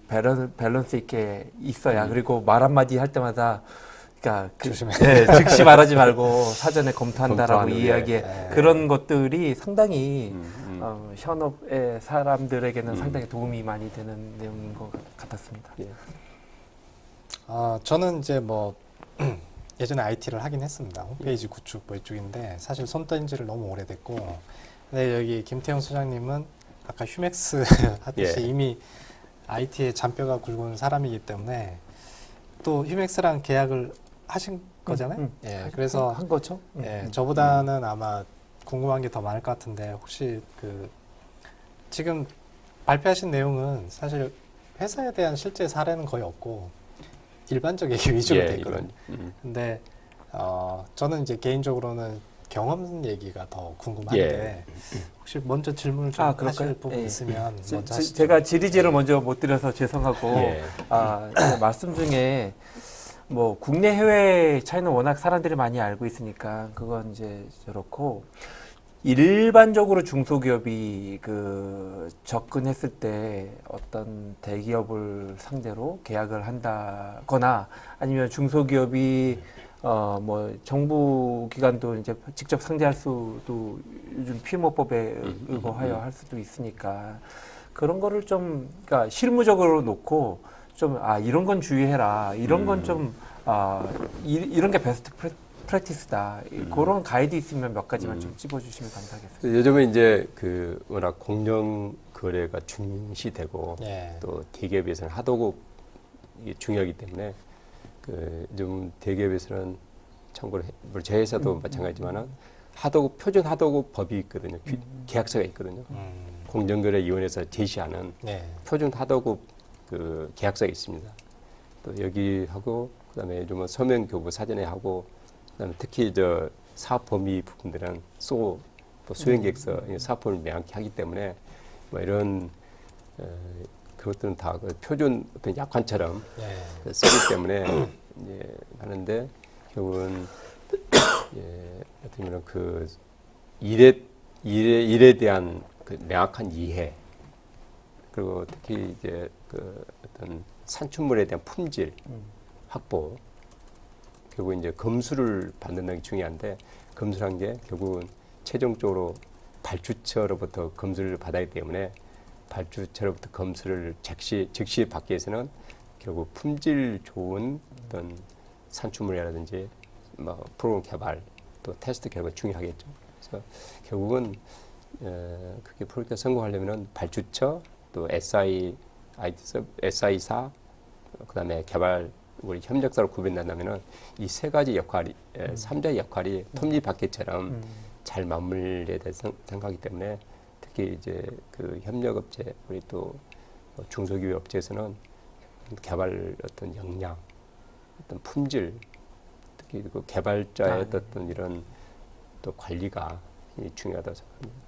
밸런스 있게 있어야 그리고 말 한마디 할 때마다 그러니까 즉시 말하지 말고 사전에 검토한다라고 이야기해 그런 것들이 상당히 현업의 사람들에게는 상당히 도움이 많이 되는 내용인 것 같았습니다. 저는 이제 뭐 예전에 IT를 하긴 했습니다. 홈페이지 구축 뭐 이쪽인데 사실 손뗀 지를 너무 오래됐고 네, 여기 김태형 소장님은 아까 휴맥스 하듯이 이미 IT에 잔뼈가 굵은 사람이기 때문에 또 휴맥스랑 계약을 하신 거잖아요. 예, 그래서 한 거죠. 예, 저보다는 아마 궁금한 게 더 많을 것 같은데 혹시 그 지금 발표하신 내용은 사실 회사에 대한 실제 사례는 거의 없고 일반적 얘기 위주로 돼 있거든요. 근데 저는 이제 개인적으로는 경험 얘기가 더 궁금한데 혹시 먼저 질문을 좀 하실 부분 있으면 먼저 하시죠. 제가 지리제를 먼저 못 드려서 죄송하고 말씀 중에 뭐 국내 해외 차이는 워낙 사람들이 많이 알고 있으니까 그건 이제 그렇고 일반적으로 중소기업이 그 접근했을 때 어떤 대기업을 상대로 계약을 한다거나 아니면 중소기업이 뭐 정부 기관도 이제 직접 상대할 수도 요즘 피임업법에 의거하여 할 수도 있으니까 그런 거를 좀 그러니까 실무적으로 놓고 좀 이런 건 주의해라 이런 건 좀 이런 게 베스트 프랙티스다 그런 가이드 있으면 몇 가지만 좀 찝어주시면 감사하겠습니다. 요즘은 이제 그 워낙 공정 거래가 중시되고 또 대기업에서는 하도급 이게 중요하기 때문에 좀 대기업에서는 참고로 제 회사도 마찬가지지만은 하도급 표준 하도급 법이 있거든요. 계약서가 있거든요. 공정거래위원회에서 제시하는 표준 하도급 그 계약서가 있습니다. 또 여기하고 그다음에 요즘은 서명 교부 사전에 하고 그다음에 특히 저 사업 범위 부분들은 또 수행 계획서 사업 범위를 명확히 하기 때문에 뭐 이런 그것들은 다 그 표준 어떤 약관처럼 쓰기 때문에 이제 하는데 결국은 어떻게 보면 그 일에 대한 그 명확한 이해 그리고 특히 이제 그 어떤 산출물에 대한 품질 확보 결국 이제 검수를 받는 게 중요한데 검수란 게 결국은 최종적으로 발주처로부터 검수를 받아야 하기 때문에 발주처로부터 검수를 즉시 받기 위해서는 결국 품질 좋은 어떤 산출물이라든지 뭐 프로그램 개발 또 테스트 결과가 중요하겠죠. 그래서 결국은 그게 프로젝트가 성공하려면은 발주처 또 SI사 그다음에 개발 우리 협력사로 구분된다면은 이 세 가지 역할이 삼자의 역할이 톱니바퀴처럼 잘 맞물려야 될 생각이기 때문에 특히 이제 그 협력업체 우리 또 중소기업 업체에서는 개발 어떤 역량, 어떤 품질, 특히 그 개발자의 어떤 이런 또 관리가 중요하다고 생각합니다.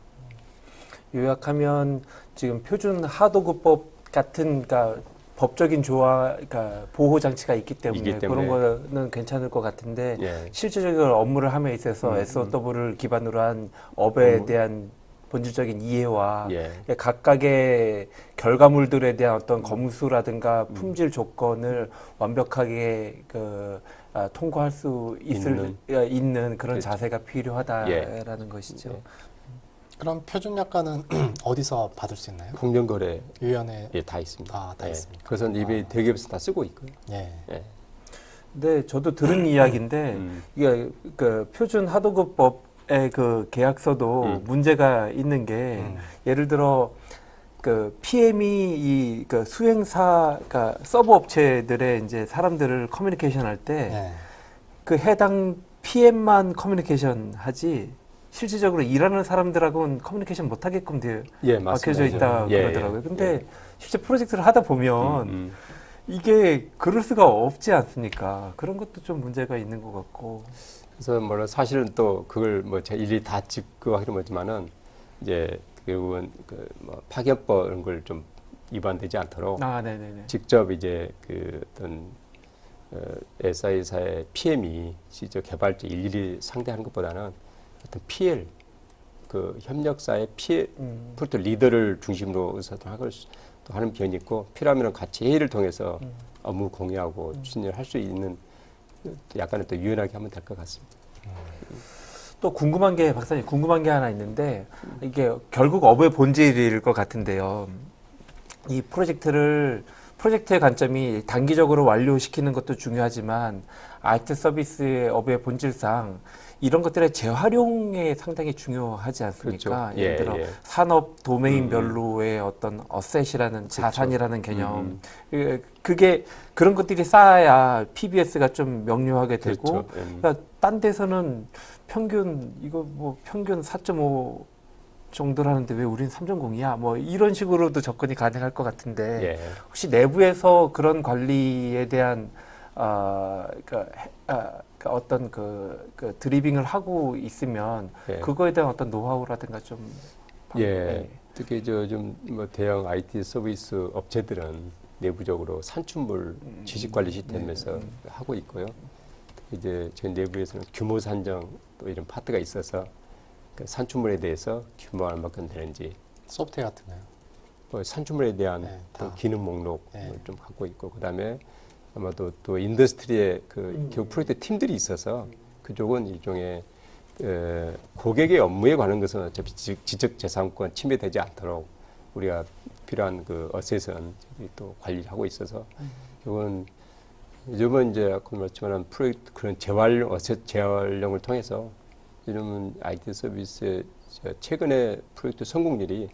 요약하면 지금 표준 하도급법 같은 그러니까 법적인 그러니까 보호 장치가 있기 때문에 그런 거는 괜찮을 것 같은데 예. 실질적으로 업무를 함에 있어서 SOW를 기반으로 한 업에 대한 본질적인 이해와 예. 각각의 결과물들에 대한 어떤 검수라든가 품질 조건을 완벽하게 통과할 수 있는 그런 그렇죠. 자세가 필요하다라는 것이죠. 예. 그럼 표준 약관은 어디서 받을 수 있나요? 공정거래 위원회. 예, 다 있습니다. 아, 다 예. 있습니까? 그것은 이미 대기업에서 다 쓰고 있고요. 예. 예. 근데 저도 들은 이야기인데 이게 그 표준 하도급법의 그 계약서도 문제가 있는 게 예를 들어 그 PM이 그 수행사, 그러니까 서버 업체들의 이제 사람들을 커뮤니케이션 할 때 그 예. 해당 PM만 커뮤니케이션 하지 실질적으로 일하는 사람들하고는 커뮤니케이션 못 하게끔 예, 박혀져 맞습니다. 있다 예, 그러더라고요. 예. 근데 예. 실제 프로젝트를 하다 보면 이게 그럴 수가 없지 않습니까? 그런 것도 좀 문제가 있는 것 같고. 그래서 뭐 사실은 또 그걸 뭐 제 일일이 다 짚고 하기는 뭐지만은 이제 결국은 그 뭐 파견법 이런 걸 좀 위반되지 않도록 네네네. 직접 이제 그 어떤 SI사의 PM이 실제 개발자 일일이 상대하는 것보다는 어떤 PL 그 협력사의 PL 프로젝트 리더를 중심으로 의사소통을 또 하는 편이 있고 필요하면 같이 회의를 통해서 업무 공유하고 추진을 할 수 있는 약간은 또 유연하게 하면 될 것 같습니다. 또 궁금한 게 박사님 궁금한 게 하나 있는데 이게 결국 업의 본질일 것 같은데요. 이 프로젝트의 관점이 단기적으로 완료시키는 것도 중요하지만 IT 서비스의 업의 본질상 이런 것들의 재활용에 상당히 중요하지 않습니까? 그렇죠. 예를 들어 예. 산업 도메인별로의 어떤 어셋이라는 그렇죠. 자산이라는 개념 그게 그런 것들이 쌓아야 PBS가 좀 명료하게 되고 그렇죠. 그러니까 딴 데서는 평균 4.5 정도라는데 왜 우리는 3.0이야? 뭐 이런 식으로도 접근이 가능할 것 같은데 예. 혹시 내부에서 그런 관리에 대한 어떤 그 드리빙을 하고 있으면 예. 그거에 대한 어떤 노하우라든가 좀 예. 특히 좀 뭐 대형 IT 서비스 업체들은 내부적으로 산출물 지식 관리 시스템에서 하고 있고요. 특히 이제 저희 내부에서는 규모 산정 또 이런 파트가 있어서 그 산출물에 대해서 규모가 얼마큼 되는지 소프트웨어 같은가요? 뭐 산출물에 대한 네, 또 다. 기능 목록 네. 좀 갖고 있고 그다음에 아마도 또 인더스트리의 그 결국 프로젝트 팀들이 있어서 그쪽은 일종의 고객의 업무에 관한 것은 어차피 지적재산권 침해되지 않도록 우리가 필요한 그 어셋은 또 관리를 하고 있어서 이건 요즘은 이제 아까 말했지만 프로젝트 그런 재활용 어셋 재활용을 통해서 이러면 IT 서비스의 최근에 프로젝트 성공률이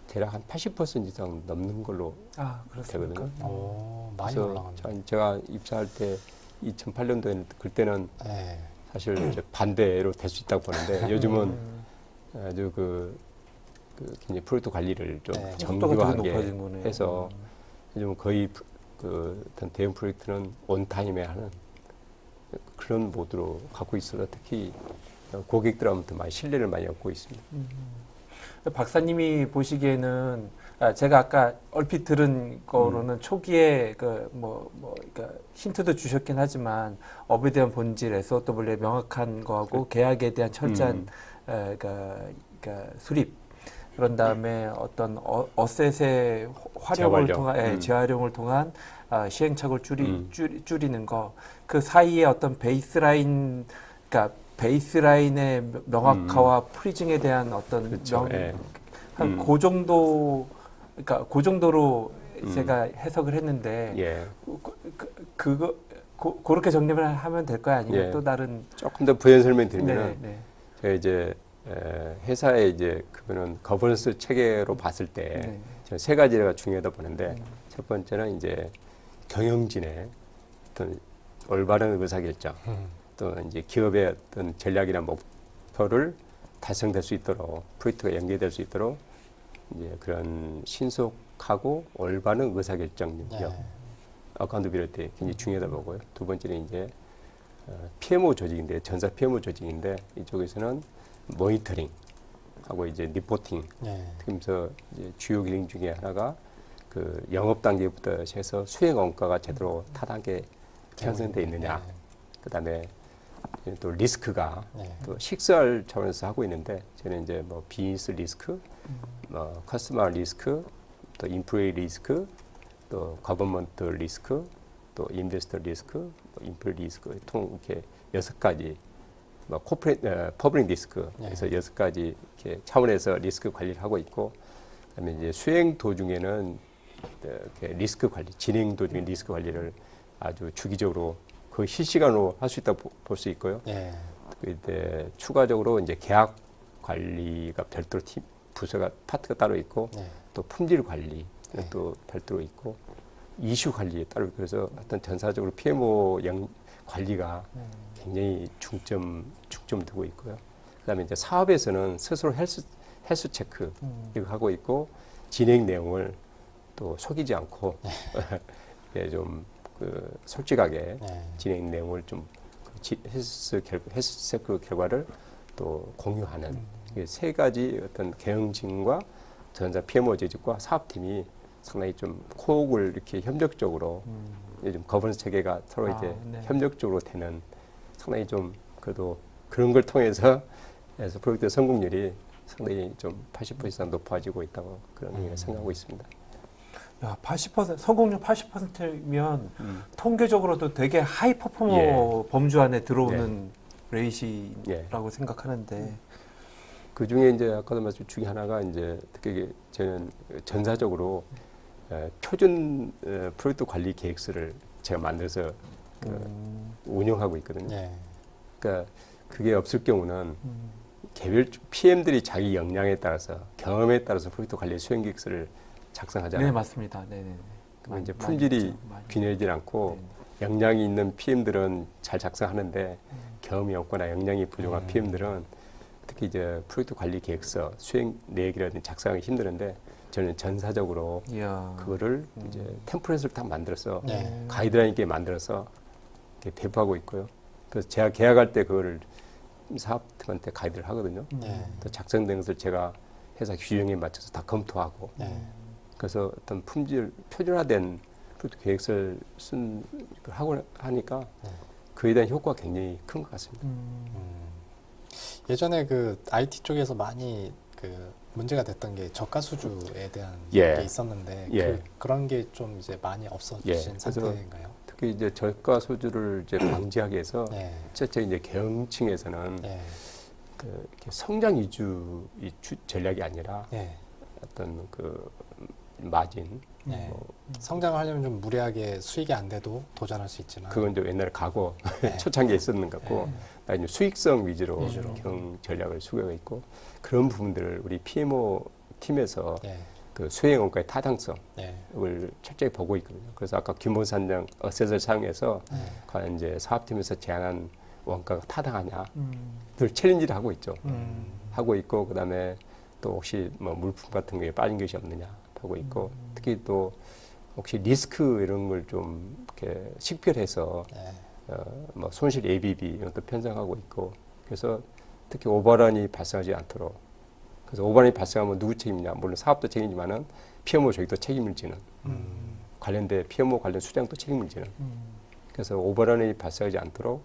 대략 한 80% 이상 넘는 걸로 그렇습니까? 되거든요. 오, 많이 그래서 올라갑니다. 제가 입사할 때 2008년도에는 그때는 네. 사실 이제 반대로 될 수 있다고 보는데 요즘은 아주 그 굉장히 프로젝트 관리를 좀 네. 속도가 되게 정교하게 높아진 거네요. 해서 요즘 거의 그 어떤 대형 프로젝트는 온타임에 하는 그런 모드로 갖고 있어서 특히 고객들한테 많이 신뢰를 많이 얻고 있습니다. 박사님이 보시기에는 제가 아까 얼핏 들은 거로는 초기에 그러니까 힌트도 주셨긴 하지만 업에 대한 본질, SOW의 명확한 거하고 계약에 대한 철저한 그러니까 수립 그런 다음에 어떤 어셋의 활용을 통한 재활용을 통한 시행착오를 줄이는 거 그 사이에 어떤 베이스라인 그러니까 베이스라인의 명확화와 프리징에 대한 어떤 그렇죠. 한 그 정도 그러니까 그 정도로 제가 해석을 했는데 예. 그렇게 정리를 하면 될까요? 아니면 예. 또 다른 조금 더 부연 설명드리면 네. 제가 이제 회사의 이제 그거는 거버넌스 체계로 봤을 때 세 가지가 중요하다 보는데 첫 번째는 이제 경영진의 어떤 올바른 의사결정, 또 이제 기업의 어떤 전략이나 목표를 달성될 수 있도록 프로젝트가 연계될 수 있도록 이제 그런 신속하고 올바른 의사결정 능력, 네. 어카운터빌리티 굉장히 중요하다 보고요. 두 번째는 이제 PMO 조직인데 전사 PMO 조직인데 이쪽에서는 모니터링 하고 이제 리포팅 네. 그러면서 이제 주요 기능 중에 하나가 그 영업 단계부터 해서 수행 원가가 제대로 타당하게 형성돼 있느냐. 네. 그다음에 또 리스크가 네. 또 식설 차원에서 하고 있는데 저는 이제 뭐 비즈니스 리스크, 뭐 커스터머 리스크, 또 인프레 리스크, 또 거버먼트 리스크, 또 인베스터 리스크, 인플레 리스크 통 이렇게 6가지 뭐 퍼블릭 리스크 그래서 6가지 이렇게 차원에서 리스크 관리를 하고 있고 그다음에 이제 수행 도중에는 이렇게 리스크 관리, 진행 도중에 리스크 관리를 아주 주기적으로 거의 실시간으로 할 수 있다고 볼 수 있고요. 네. 그때 추가적으로 이제 계약 관리가 별도로 팀 부서가 파트가 따로 있고 네. 또 품질 관리 네. 또 별도로 있고 이슈 관리에 따로 있고 그래서 어떤 전사적으로 PMO 관리가 굉장히 중점 두고 있고요. 그다음에 이제 사업에서는 스스로 헬스 체크 이거 하고 있고 진행 내용을 또 속이지 않고 예, 좀 그 솔직하게 네. 진행 내용을 좀 헬스 체크 결과를 또 공유하는 이게 세 가지 어떤 경영진과 전사 PMO 조직과 사업팀이 상당히 좀 코옥을 이렇게 협력적으로 요즘 거버넌스 체계가 서로 이제 네. 협력적으로 되는 상당히 좀 그래도 그런 걸 통해서 해서 프로젝트 성공률이 상당히 좀 80% 이상 높아지고 있다고 그런 의미를 생각하고 있습니다. 야, 80% 성공률 80%면 통계적으로도 되게 하이 퍼포머 예. 범주 안에 들어오는 레이시라고 예. 생각하는데 그 중에 이제 아까도 말씀 중에 하나가 이제 특히 저는 전사적으로 표준 프로젝트 관리 계획서를 제가 만들어서 운영하고 있거든요. 네. 그러니까 그게 없을 경우는 개별 PM들이 자기 역량에 따라서 경험에 따라서 프로젝트 관리 수행 계획서를 작성하잖아요. 네, 맞습니다. 네, 네. 그러면 이제 품질이 균열하지 않고 역량이 있는 PM들은 잘 작성하는데 경험이 없거나 역량이 부족한 PM들은 특히 이제 프로젝트 관리 계획서 수행 내역이라든지 작성하기 힘드는데 저는 전사적으로 이야. 그거를 이제 템플릿을 딱 만들어서 네. 가이드라인 있게 만들어서 이렇게 배포하고 있고요. 그래서 제가 계약할 때 그거를 사업팀한테 가이드를 하거든요. 네. 또 작성된 것을 제가 회사 규정에 맞춰서 다 검토하고 네. 그래서 어떤 품질 표준화된 프로젝트 계획서를 하고 하니까 네. 그에 대한 효과가 굉장히 큰 것 같습니다. 예전에 그 IT 쪽에서 많이 그 문제가 됐던 게 저가 수주에 대한 예. 게 있었는데 예. 그런 게 좀 이제 많이 없어진 예. 상태인가요? 특히 이제 저가 소주를 이제 방지하기 위해서 네. 실제 이제 경영층에서는 네. 그 이렇게 성장 위주 전략이 아니라 네. 어떤 그 마진 네. 뭐 성장을 하려면 좀 무리하게 수익이 안 돼도 도전할 수 있지만 그건 이제 옛날에 과거 네. 초창기에 있었는 것 같고 나중에 수익성 위주로 위주로. 경 전략을 수행하고 있고 그런 부분들을 우리 PMO 팀에서 네. 그 수행 원가의 타당성을 네. 철저히 보고 있거든요. 그래서 아까 규모 산정 어셋을 사용해서 네. 과연 이제 사업팀에서 제안한 원가가 타당하냐 늘 챌린지를 하고 있죠. 하고 있고 그다음에 또 혹시 뭐 물품 같은 거에 빠진 것이 없느냐 하고 있고 특히 또 혹시 리스크 이런 걸 좀 이렇게 식별해서 네. 뭐 손실 ABB 이런 것도 편성하고 있고 그래서 특히 오버런이 발생하지 않도록 그래서 오버런이 발생하면 누구 책임이냐 물론 사업도 책임이지만은 PMO 조직도 책임을 지는 관련된 PMO 관련 수량도 책임을 지는 그래서 오버런이 발생하지 않도록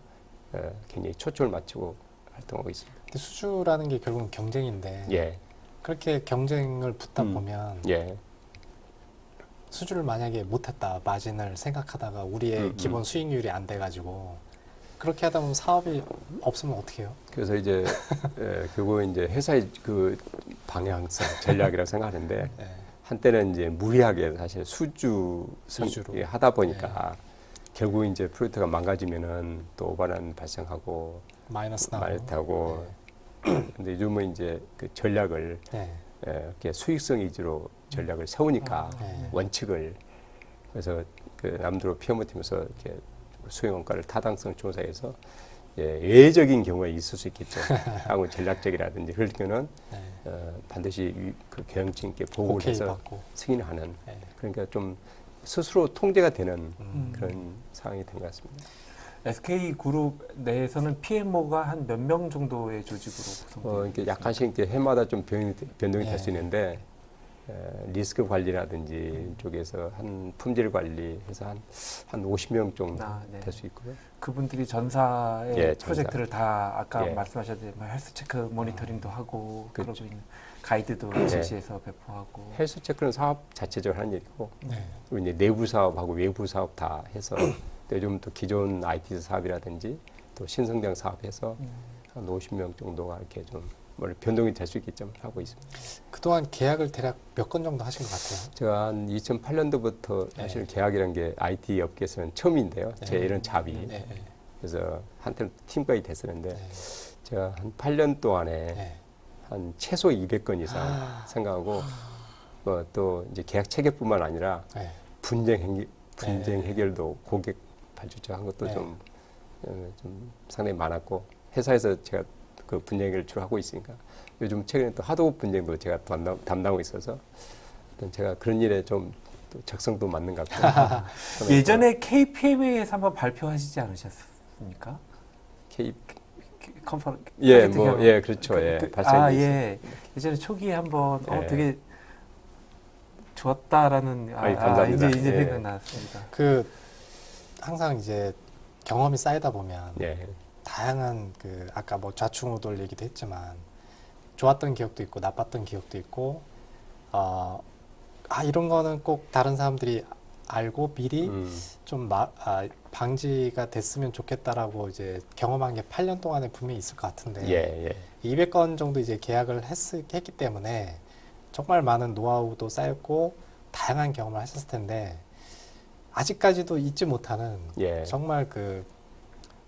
굉장히 초점을 맞추고 활동하고 있습니다. 근데 수주라는 게 결국은 경쟁인데 예, 그렇게 경쟁을 붙다 음. 보면 예, 수주를 만약에 못했다 마진을 생각하다가 우리의 기본 수익률이 안 돼가지고 그렇게 하다 보면 사업이 없으면 어떻게 해요? 그래서 이제 결국 이제 회사의 그 방향성 전략이라고 생각하는데 네. 한때는 이제 무리하게 사실 수주 위주로. 하다 보니까 결국 이제 프로젝트가 망가지면은 또 오버런 발생하고 마이너스 많이 나고 타고 근데 요즘은 이제 그 전략을 네. 이렇게 수익성 위주로 전략을 세우니까 네. 원칙을 그래서 그 남도로 피어머팀에서 이렇게 수행원가를 타당성 조사해서 예외적인 경우가 있을 수 있겠죠. 하고 전략적이라든지 그럴 경우는 반드시 그 경영진께 보고를 오케이 해서 받고. 승인하는 네. 그러니까 좀 스스로 통제가 되는 그런 상황이 된 것 같습니다. SK 그룹 내에서는 PMO가 한 몇 명 정도의 조직으로 구성되어 이렇게 약간씩 이렇게 해마다 좀 변동이 될 수 네. 있는데 리스크 관리라든지 쪽에서 한 품질 관리해서 한 50명 정도 네. 될 수 있고요. 그분들이 전사의 예, 전사. 프로젝트를 다 아까 예. 말씀하셨듯이 헬스 체크 모니터링도 하고 그렇죠. 그러고 있는 가이드도 제시해서 배포하고 헬스 체크는 사업 자체적으로 하는 일이고 네. 그리고 이제 내부 사업하고 외부 사업 다 해서 또 요즘 또 기존 IT 사업이라든지 또 신성장 사업해서 한 50명 정도가 이렇게 좀 변동이 될 수 있겠지만 하고 있습니다. 그동안 계약을 대략 몇 건 정도 하신 것 같아요? 제가 한 2008년도부터 네. 사실 계약이라는 게 IT 업계에서는 처음인데요. 제 네. 이런 잡이. 네. 네. 그래서 한때는 팀까지 됐었는데 네. 제가 한 8년 동안에 네. 한 최소 200건 이상 생각하고 뭐 또 이제 계약 체결뿐만 아니라 네. 분쟁 네. 해결도 고객 발주처 한 것도 네. 좀 상당히 많았고 회사에서 제가 그 분쟁 해결을 주로 하고 있으니까 요즘 최근에 또 하도 분쟁도 제가 담당하고 있어서 제가 그런 일에 좀 또 적성도 맞는 것 같고 예전에 KPMA에서 한번 발표하시지 않으셨습니까? K 컨퍼런 예, 프로젝트 뭐, 경험. 예, 그렇죠. 예, 발생이 예. 예전에 초기에 한번 예. 되게 좋았다라는 아이, 감사합니다. 이제 예. 생각났습니다. 그 항상 이제 경험이 쌓이다 보면 예, 다양한 그 아까 뭐 좌충우돌 얘기도 했지만 좋았던 기억도 있고 나빴던 기억도 있고 이런 거는 꼭 다른 사람들이 알고 미리 좀 방지가 됐으면 좋겠다라고 이제 경험한 게 8년 동안에 분명히 있을 것 같은데 예, 예. 200건 정도 이제 계약을 했기 때문에 정말 많은 노하우도 쌓였고 다양한 경험을 하셨을 텐데 아직까지도 잊지 못하는 예. 정말 그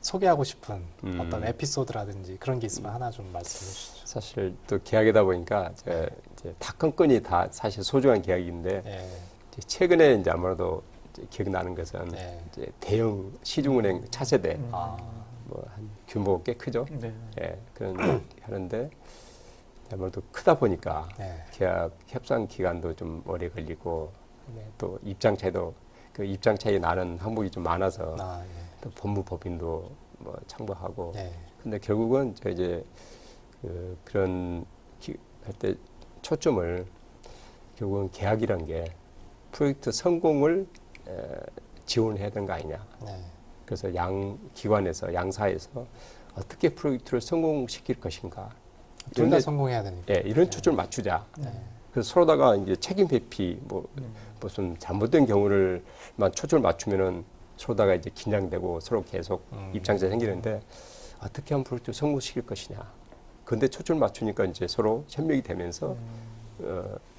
소개하고 싶은 음. 어떤 에피소드라든지 그런 게 있으면 하나 좀 말씀해 주시죠. 사실 또 계약이다 보니까 제가 이제 다 건건이 다 사실 소중한 계약인데 네. 이제 최근에 이제 아무래도 이제 기억나는 것은 네. 이제 대형 시중은행 차세대 아, 뭐 한 규모 꽤 크죠. 네. 예, 그런 하는데 아무래도 크다 보니까 네. 계약 협상 기간도 좀 오래 걸리고 또 입장 차이도 그 입장 차이 나는 항목이 좀 많아서 예. 또 법무법인도 뭐 참고하고 네. 근데 결국은 저 이제 그런 할 때 초점을 결국은 계약이란 게 프로젝트 성공을 지원해야 되는 거 아니냐. 네. 그래서 양 기관에서 양사에서 어떻게 프로젝트를 성공시킬 것인가. 둘 다 이런데, 성공해야 되니까. 예, 이런 초점을 맞추자. 네. 그래서 서로다가 이제 책임 회피 무슨 잘못된 경우를만 초점을 맞추면은 서로다가 이제 긴장되고 서로 계속 입장차가 생기는데 어떻게 하면 프로젝트를 성공시킬 것이냐. 근데 초점을 맞추니까 이제 서로 협력이 되면서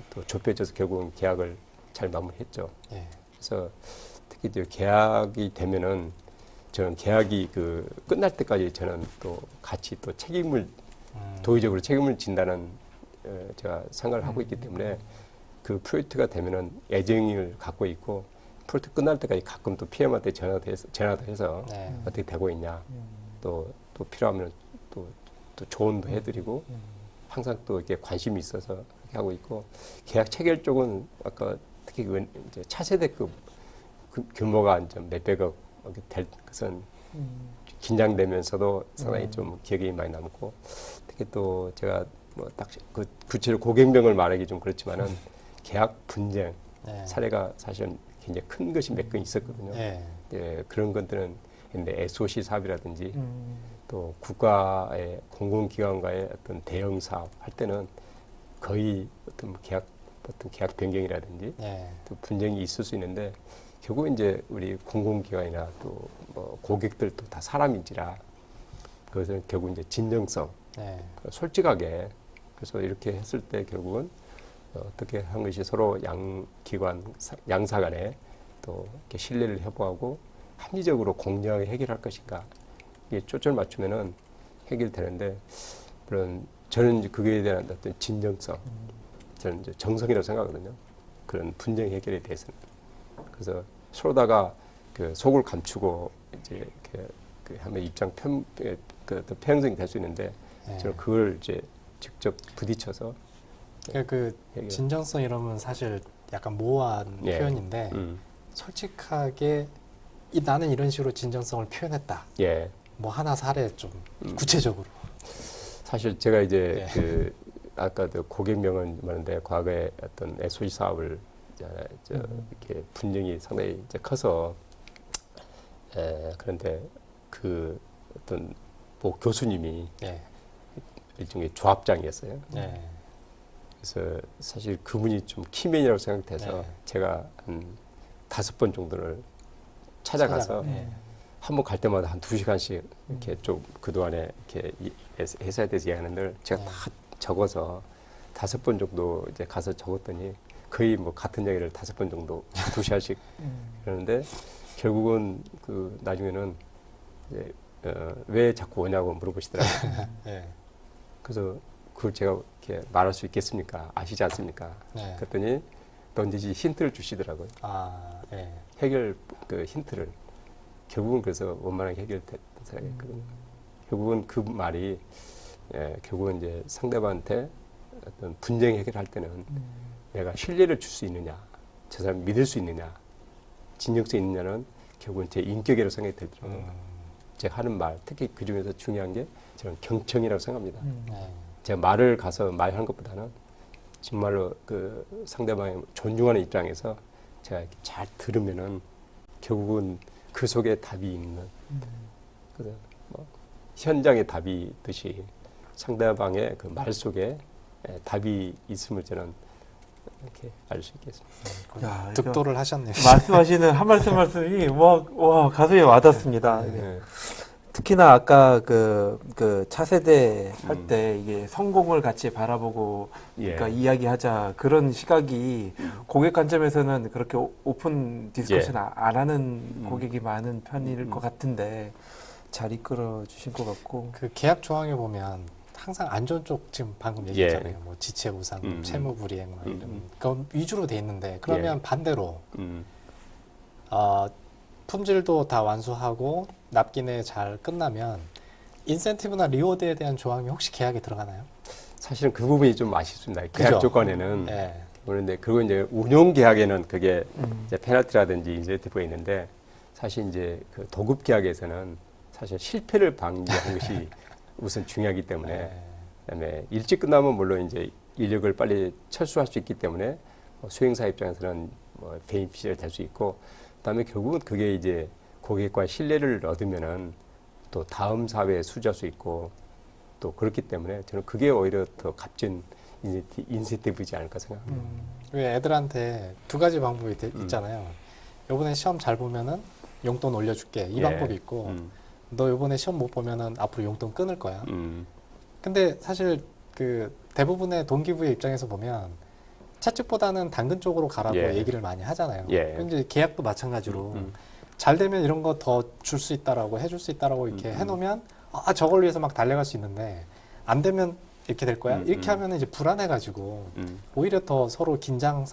또 좁혀져서 결국은 계약을 잘 마무리했죠. 예. 그래서 특히 이제 계약이 되면은 저는 계약이 그 끝날 때까지 저는 또 같이 또 책임을 도의적으로 책임을 진다는 제가 생각을 하고 있기 때문에 그 프로젝트가 되면은 애정을 갖고 있고 프로젝트 끝날 때까지 가끔 또 PM한테 전화도 해서 네. 어떻게 되고 있냐 또 필요하면 또 조언도 해드리고 항상 또 이렇게 관심이 있어서 그렇게 하고 있고 계약 체결 쪽은 아까 특히 그 이제 차세대급 규모가 이제 몇백억 이렇게 될 것은 긴장되면서도 상당히 좀 기억이 많이 남고 특히 또 제가 뭐 딱 그 구체적 고객명을 말하기 좀 그렇지만은 계약 분쟁 네. 사례가 사실은 굉장히 큰 것이 몇 건 있었거든요. 예. 예, 그런 것들은 근데 SOC 사업이라든지 또 국가의 공공기관과의 어떤 대형 사업 할 때는 거의 어떤 계약 변경이라든지 예. 또 분쟁이 있을 수 있는데 결국 이제 우리 공공기관이나 또 뭐 고객들도 다 사람인지라 그것은 결국 이제 진정성, 네. 솔직하게 그래서 이렇게 했을 때 결국은 어떻게 한 것이 서로 양 기관 양사 간에 또 이렇게 신뢰를 회복하고 합리적으로 공정하게 해결할 것인가 이게 초점을 맞추면은 해결되는데 그런 저는 이제 그거에 대한 어떤 진정성 저는 이제 정성이라고 생각하거든요. 그런 분쟁 해결에 대해서는 그래서 서로다가 그 속을 감추고 이제 이렇게 그 하면 입장 그 평등이 될 수 있는데 네. 저는 그걸 이제 직접 부딪혀서 그 해결. 진정성 이러면 사실 약간 모호한 예. 표현인데 솔직하게 나는 이런 식으로 진정성을 표현했다. 예. 뭐 하나 사례 좀 구체적으로. 사실 제가 이제 예. 그 아까도 고객명은 많은데 과거에 어떤 SOC 사업을 이렇게 분쟁이 상당히 이제 커서 그런데 그 어떤 뭐 교수님이 예. 일종의 조합장이었어요. 네. 그래서 사실 그분이 좀 키맨이라고 생각돼서 네. 제가 한 5번 정도를 찾아가서 예. 한 번 갈 때마다 한 2시간씩 이렇게 좀 그동안에 이렇게 회사에 대해서 이야기하는 걸 제가 네. 다 적어서 5번 정도 이제 가서 적었더니 거의 뭐 같은 얘기를 5번 정도 2시간씩 그러는데 결국은 그 나중에는 이제 왜 자꾸 오냐고 물어보시더라고요. 예. 그래서 그걸 제가 이렇게 말할 수 있겠습니까? 아시지 않습니까? 네. 그랬더니 넌지시 힌트를 주시더라고요. 아, 예. 해결 그 힌트를 결국은 그래서 원만하게 해결됐던 사람이었거든요. 결국은 그 말이 결국은 이제 상대방한테 어떤 분쟁 해결할 때는 내가 신뢰를 줄 수 있느냐, 저 사람 믿을 수 있느냐, 진정성 있느냐는 결국은 제 인격이라고 생각이 들더라고요. 제가 하는 말, 특히 그 중에서 중요한 게 저는 경청이라고 생각합니다. 네. 제가 말을 가서 말하는 것보다는 정말로 그 상대방의 존중하는 입장에서 제가 이렇게 잘 들으면은 결국은 그 속에 답이 있는 그래서 뭐 현장에 답이 있듯이 상대방의 그 말 속에 답이 있음을 저는 이렇게 알 수 있겠습니다. 야, 득도를 하셨네요. 말씀하시는 한 말씀이 와 가슴에 와닿습니다. 네. 특히나 아까 그 차세대 할 때 이게 성공을 같이 바라보고 그러니까 이야기하자 그런 시각이 고객 관점에서는 그렇게 오픈 디스커션 안 하는 고객이 많은 편일 것 같은데 잘 이끌어 주신 것 같고 그 계약 조항에 보면 항상 안 좋은 쪽 지금 방금 얘기했잖아요. 뭐 지체 보상, 채무 불이행 막 이런 그건 위주로 돼 있는데 그러면 반대로 품질도 다 완수하고 납기내 잘 끝나면 인센티브나 리워드에 대한 조항이 혹시 계약에 들어가나요? 사실은 그 부분이 좀 아쉽습니다. 계약 그죠? 조건에는 네. 그런데 그리고 이제 운용 계약에는 그게 이제 페널티라든지 인센티브가 있는데 사실 이제 그 도급 계약에서는 사실 실패를 방지하는 것이 우선 중요하기 때문에 네. 그다음에 일찍 끝나면 물론 이제 인력을 빨리 철수할 수 있기 때문에 수행사 입장에서는 뭐 베니피시를 될 수 있고 그다음에 결국은 그게 이제 고객과 신뢰를 얻으면은 또 다음 사회에 수주할 수 있고 또 그렇기 때문에 저는 그게 오히려 더 값진 인센티브이지 않을까 생각합니다. 왜 애들한테 두 가지 방법이 있잖아요. 요번에 시험 잘 보면은 용돈 올려줄게. 이 예. 방법이 있고 너 요번에 시험 못 보면은 앞으로 용돈 끊을 거야. 근데 사실 그 대부분의 동기부의 입장에서 보면 차측보다는 당근 쪽으로 가라고 예. 얘기를 많이 하잖아요. 예. 이제 계약도 마찬가지로 잘 되면 이런 거 더 줄 수 있다라고 해줄 수 있다라고 이렇게 해놓으면 저걸 위해서 막 달려갈 수 있는데 안 되면 이렇게 될 거야. 이렇게 하면 이제 불안해가지고 오히려 더 서로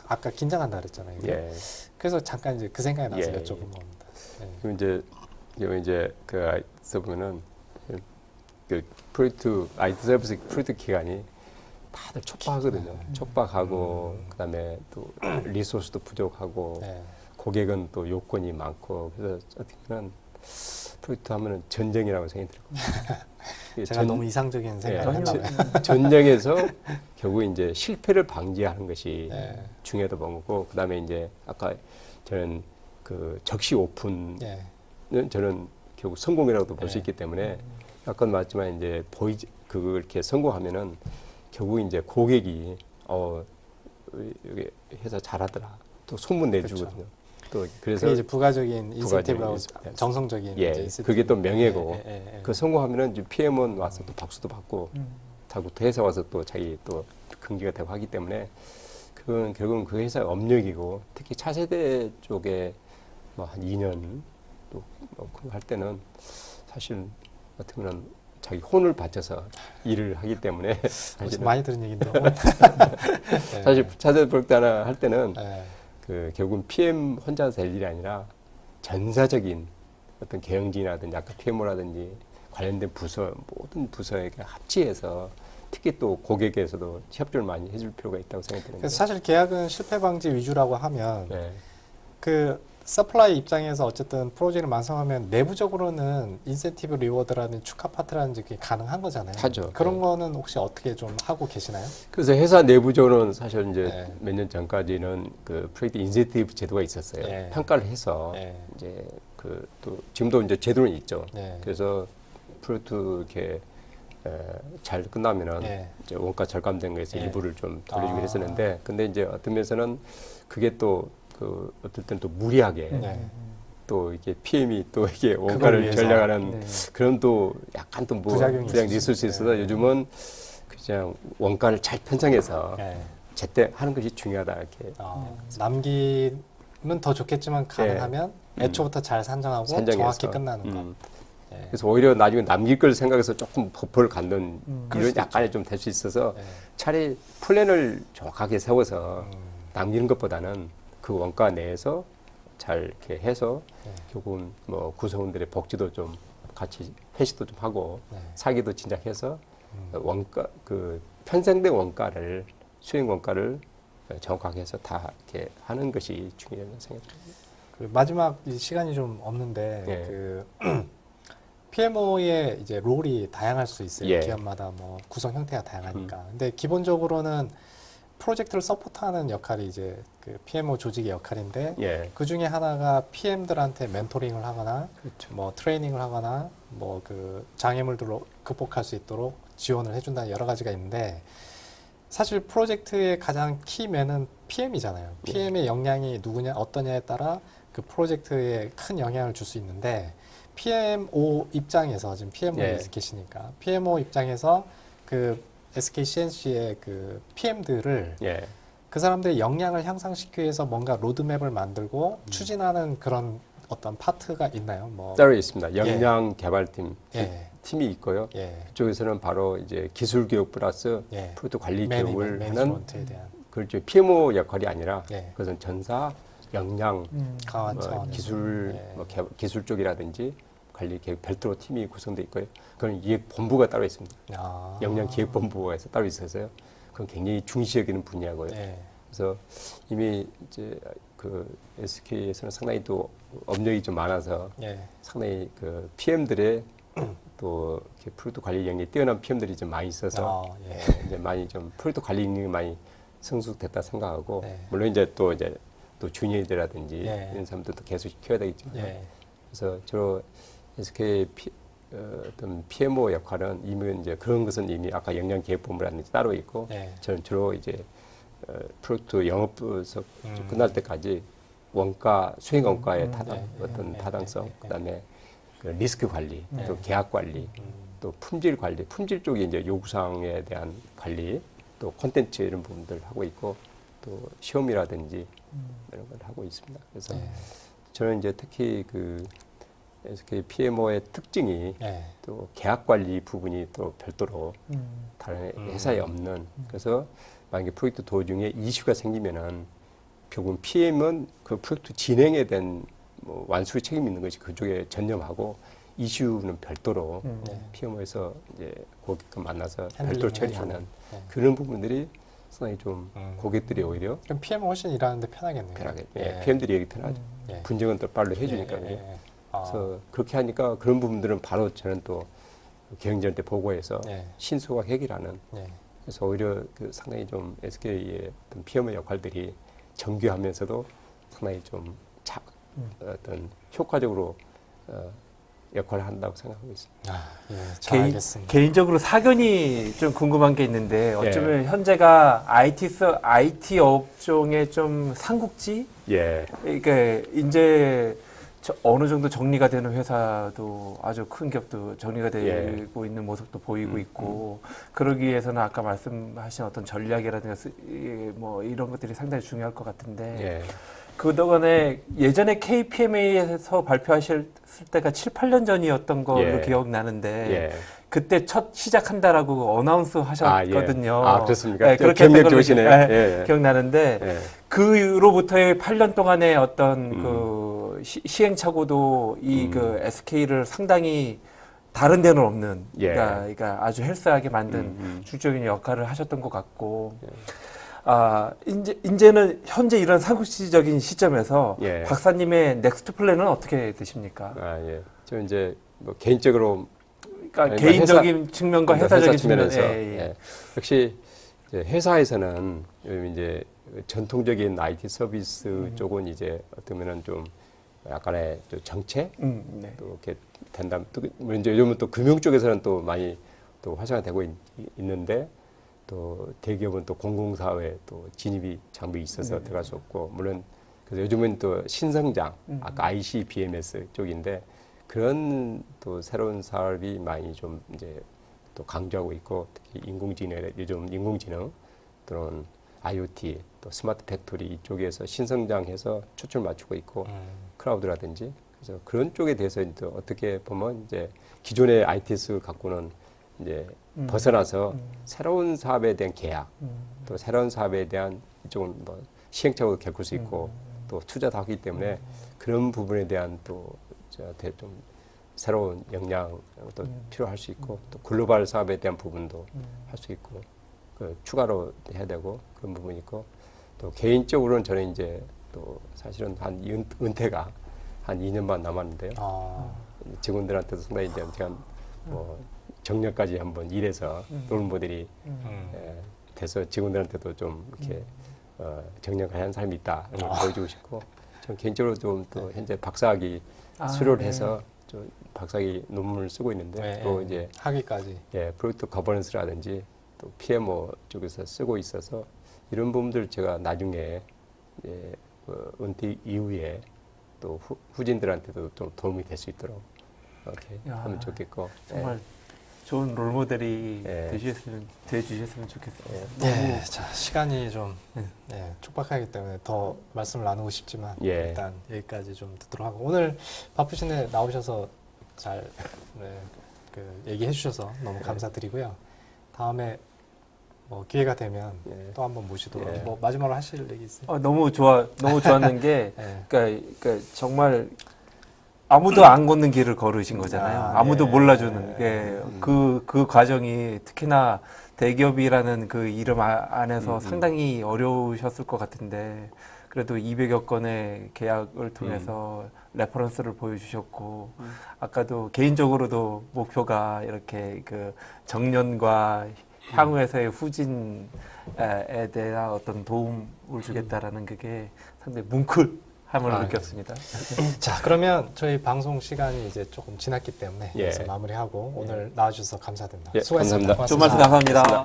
아까 긴장한다 그랬잖아요. 예. 그래서 잠깐 이제 그 생각이 나서 예. 여쭤본 겁니다. 네. 그리고 이제 그 써보면은 그 프로젝트 IT 서비스 프로젝트 기간이 다들 촉박하거든요. 촉박하고 그다음에 또 리소스도 부족하고 네. 고객은 또 요건이 많고 그래서 어떻게 보면 프로젝트 하면은 전쟁이라고 생각이 들거든요. 제가 너무 이상적인 생각을 했나 봐요. 전쟁에서 결국 이제 실패를 방지하는 것이 네. 중요하다 본 거고 그다음에 이제 아까 저는 그 적시 오픈은 네. 저는 결국 성공이라고도 볼 수 네. 있기 때문에 아까 말했지만 이제 그걸 이렇게 성공하면은 결국 이제 고객이 여기 회사 잘하더라 또 소문 내주거든요. 또 그래서 그게 이제 부가적인 인센티브라고 인센티브. 정성적인 예, 이제 인센티브. 그게 또 명예고 예. 그 성공하면은 이제 PM은 와서 또 박수도 받고 자꾸 또 회사 와서 또 자기 또 긍지가 되고 하기 때문에 그건 결국은 그 회사의 업력이고 특히 차세대 쪽에 뭐 한 2년 또할 때는 사실 어떻게 보면 자기 혼을 바쳐서 일을 하기 때문에 무슨 많이 들은 얘기인데. 사실 차세대 프로젝트 하나 할 때는 네. 그 결국은 PM 혼자 될 일이 아니라 전사적인 어떤 경영진이라든지 아까 PMO라든지 관련된 부서 모든 부서에게 합치해서 특히 또 고객에서도 협조를 많이 해줄 필요가 있다고 생각되는데. 그래서 사실 계약은 실패 방지 위주라고 하면 네. 그 서플라이 입장에서 어쨌든 프로젝트를 완성하면 내부적으로는 인센티브 리워드라는 축하 파트라든지 그게 가능한 거잖아요. 하죠. 그런 네. 거는 혹시 어떻게 좀 하고 계시나요? 그래서 회사 내부적으로는 사실 이제 네. 몇 년 전까지는 그 프로젝트 인센티브 제도가 있었어요. 네. 평가를 해서 네. 이제 그 또 지금도 이제 제도는 있죠. 네. 그래서 프로젝트 이렇게 잘 끝나면은 네. 이제 원가 절감된 거에서 네. 일부를 좀 돌려주긴 아. 했었는데, 근데 이제 어떤 면에서는 그게 또 그 어떨 때는 또 무리하게 네. 또 이게 PM이 또 이게 원가를 위해서. 전략하는 네. 그런 또 약간 또 뭐 부작용이 부작용이 있을 수 있어서 네. 요즘은 그냥 원가를 잘 편성해서 네. 제때 하는 것이 중요하다 이렇게. 남기면 더 좋겠지만 가능하면 애초부터 잘 산정하고 산정해서. 정확히 끝나는 것. 음. 네. 그래서 오히려 나중에 남길 걸 생각해서 조금 버퍼를 갖는 그럴 이런 수도 약간이 좀 될 수 있어서 네. 차라리 플랜을 정확하게 세워서 음. 남기는 것보다는 그 원가 내에서 잘 이렇게 해서 네. 결국은 뭐 구성원들의 복지도 좀 같이 회식도 좀 하고 네. 사기도 진작해서 음. 원가 그 편성된 원가를 수행 원가를 정확하게 해서 다 이렇게 하는 것이 중요하다고 생각합니다. 그 마지막 이 시간이 좀 없는데 예. 그 PMO의 이제 롤이 다양할 수 있어요. 예. 기업마다 뭐 구성 형태가 다양하니까. 근데 기본적으로는 프로젝트를 서포트하는 역할이 이제 그 PMO 조직의 역할인데 예. 그 중에 하나가 PM들한테 멘토링을 하거나 그렇죠. 뭐 트레이닝을 하거나 뭐 그 장애물들을 극복할 수 있도록 지원을 해준다는 여러 가지가 있는데 사실 프로젝트의 가장 키맨은 PM이잖아요. PM의 역량이 누구냐 어떠냐에 따라 그 프로젝트에 큰 영향을 줄 수 있는데 PMO 입장에서 지금 PMO에 예. 계시니까 PMO 입장에서 그 SK CNC의 그 PM들을 예. 그 사람들의 역량을 향상시키기 위해서 뭔가 로드맵을 만들고 추진하는 그런 어떤 파트가 있나요? 뭐 따로 있습니다. 역량 개발팀 예. 팀이 있고요. 예. 그쪽에서는 바로 이제 기술 교육 플러스 예. 프로젝트 관리 교육을 하는 매니지먼트에 대한 그렇죠. PMO 역할이 아니라 예. 그것은 전사 역량 강한 뭐 차원에서 기술 예. 뭐 기술 쪽이라든지 관리 계획 별도로 팀이 구성돼 있고요. 그건 기획 본부가 따로 있습니다. 아. 역량 기획 본부가 해서 따로 있어서요. 그건 굉장히 중시 여기는 분야고요. 예. 그래서 이미 이제 그 SK에서는 상당히 또 업력이 좀 많아서 예. 상당히 그 PM들의 또 이렇게 프로젝트 관리 역량이 뛰어난 PM들이 좀 많이 있어서 예. 이제 많이 좀 프로젝트 관리 능력이 많이 성숙됐다 생각하고 네. 물론 이제 또 주니어들이라든지 예. 이런 사람들도 계속 키워야 되겠지만 예. 그래서 주로 SK 어떤 PMO 역할은 이미 이제 그런 것은 이미 아까 역량 계획본부라든지 따로 있고 예. 저는 주로 이제 프로젝트 영업 분석 음. 끝날 때까지 원가 수행 원가의 타당 예, 어떤 예, 타당성 예, 예. 그다음에 그 리스크 관리 예. 또 계약 관리 또 품질 관리 품질 쪽에 이제 요구사항에 대한 관리 또 콘텐츠 이런 부분들 하고 있고 또 시험이라든지 이런 걸 하고 있습니다. 그래서 예. 저는 이제 특히 그 SK PMO의 특징이 예. 또 계약 관리 부분이 또 별도로 다른 회사에 없는 그래서 만약에 프로젝트 도중에 이슈가 생기면은 결국은 PM은 그 프로젝트 진행에 대한 뭐 완수의 책임이 있는 것이 그쪽에 전념하고 이슈는 별도로 네. PMO에서 이제 고객과 만나서 핸들링을 별도로 처리하는 해주고. 네. 그런 부분들이 상당히 좀 음. 고객들이 오히려 그럼 PM 훨씬 일하는데 편하겠네요. 편하게 예. PM들이 얘기 편하죠. 예. 분쟁은 또 빨리 해주니까 예, 그죠. 예, 예. 아. 그래서 그렇게 하니까 그런 부분들은 바로 저는 또 경영진한테 보고해서 예. 신속하게 해결하는 예. 그래서 오히려 그 상당히 좀 SK의 어떤 PM의 역할들이 정교하면서도 상당히 좀 어떤 효과적으로 역할을 한다고 생각하고 있습니다. 아, 예, 잘 알겠습니다. 개인적으로 사견이 좀 궁금한 게 있는데 어쩌면 예. 현재가 IT 업종의 좀 삼국지? 예, 그러니까 이제 어느 정도 정리가 되는 회사도 아주 큰 기업도 정리가 되고 있는 모습도 보이고 있고 그러기 위해서는 아까 말씀하신 어떤 전략이라든가 뭐 이런 것들이 상당히 중요할 것 같은데 예, 그동안에 예전에 KPMA에서 발표하실 때가 7, 8년 전이었던 걸로 예. 기억나는데 예, 그때 첫 시작한다라고 어나운스 하셨거든요. 아, 그렇습니까? 네, 그렇게 기억력 했던 걸로 좋으시네요. 예. 기억나는데 예. 그로부터의 8년 동안의 어떤 그 시행착오도 이 그 SK를 상당히 다른 데는 없는 예. 그러니까 아주 헬스하게 만든 주적인 역할을 하셨던 것 같고 이제는 현재 이런 상시적인 시점에서 예. 박사님의 넥스트 플랜은 어떻게 되십니까? 아, 예. 저 이제 뭐 개인적으로 그러니까 그러니까 개인적인 측면과 회사적인 측면에서 예. 역시 이제 회사에서는 요즘 이제 전통적인 IT 서비스 쪽은 이제 어쩌면은 좀 약간의 또 정책 네. 또 이렇게 된다면 또 이제 요즘은 또 금융 쪽에서는 또 많이 또 활성화되고 있는데 또 대기업은 또 공공사회 또 진입이 장벽이 있어서 들어갈 수 없고 물론 그래서 요즘은 또 신성장 아까 ICBMS 쪽인데 그런 또 새로운 사업이 많이 좀 이제 또 강조하고 있고 특히 요즘 인공지능 또는 IoT 또 스마트 팩토리 이쪽에서 신성장해서 초점을 맞추고 있고 클라우드라든지 그래서 그런 쪽에 대해서 이제 어떻게 보면 이제 기존의 ITS 갖고는 이제 벗어나서 새로운 사업에 대한 계약 또 새로운 사업에 대한 이쪽은 뭐 시행착오도 겪을 수 있고 또 투자도 하기 때문에 그런 부분에 대한 또 저한테 좀 새로운 역량도 필요할 수 있고 또 글로벌 사업에 대한 부분도 할 수 있고 그 추가로 해야 되고 그런 부분이 있고 또 개인적으로는 저는 이제 또 사실은 한 은퇴가 한 2년 반 남았는데요. 직원들한테도 상당히 이제 제가 뭐 정년까지 한번 일해서 롤모델이 돼서 직원들한테도 좀 이렇게 정년까지 한 사람이 있다 이런 걸 보여주고 싶고 전 개인적으로 좀 또 현재 박사학위 수료를 해서 좀 박사학위 논문을 쓰고 있는데 또 이제 학위까지 프로젝트 거버넌스라든지 또 PMO 쪽에서 쓰고 있어서 이런 부분들 제가 나중에 은퇴 이후에 또 후진들한테도 좀 도움이 될 수 있도록 이렇게 하면 좋겠고 정말 좋은 롤모델이 되주셨으면 좋겠어요. 자, 시간이 좀 촉박하기 때문에 더 말씀을 나누고 싶지만 일단 여기까지 좀 듣도록 하고 오늘 바쁘신데 나오셔서 잘 그 얘기해 주셔서 너무 감사드리고요. 다음에 뭐 기회가 되면 또 한번 모시도록 뭐 마지막으로 하실 얘기 있어요? 너무 좋았는 게 그러니까 정말 아무도 안 걷는 길을 걸으신 거잖아요. 아무도 몰라주는 그 과정이 특히나 대기업이라는 그 이름 안에서 상당히 어려우셨을 것 같은데 그래도 200여 건의 계약을 통해서 레퍼런스를 보여주셨고 아까도 개인적으로도 목표가 이렇게 그 정년과 향후에서의 후진에 대한 어떤 도움을 주겠다라는 그게 상당히 뭉클함을 느꼈습니다. 자, 그러면 저희 방송 시간이 이제 조금 지났기 때문에 여기서 마무리하고 오늘 나와주셔서 감사드립니다. 수고하셨습니다. 감사합니다. 좀 말씀 감사합니다.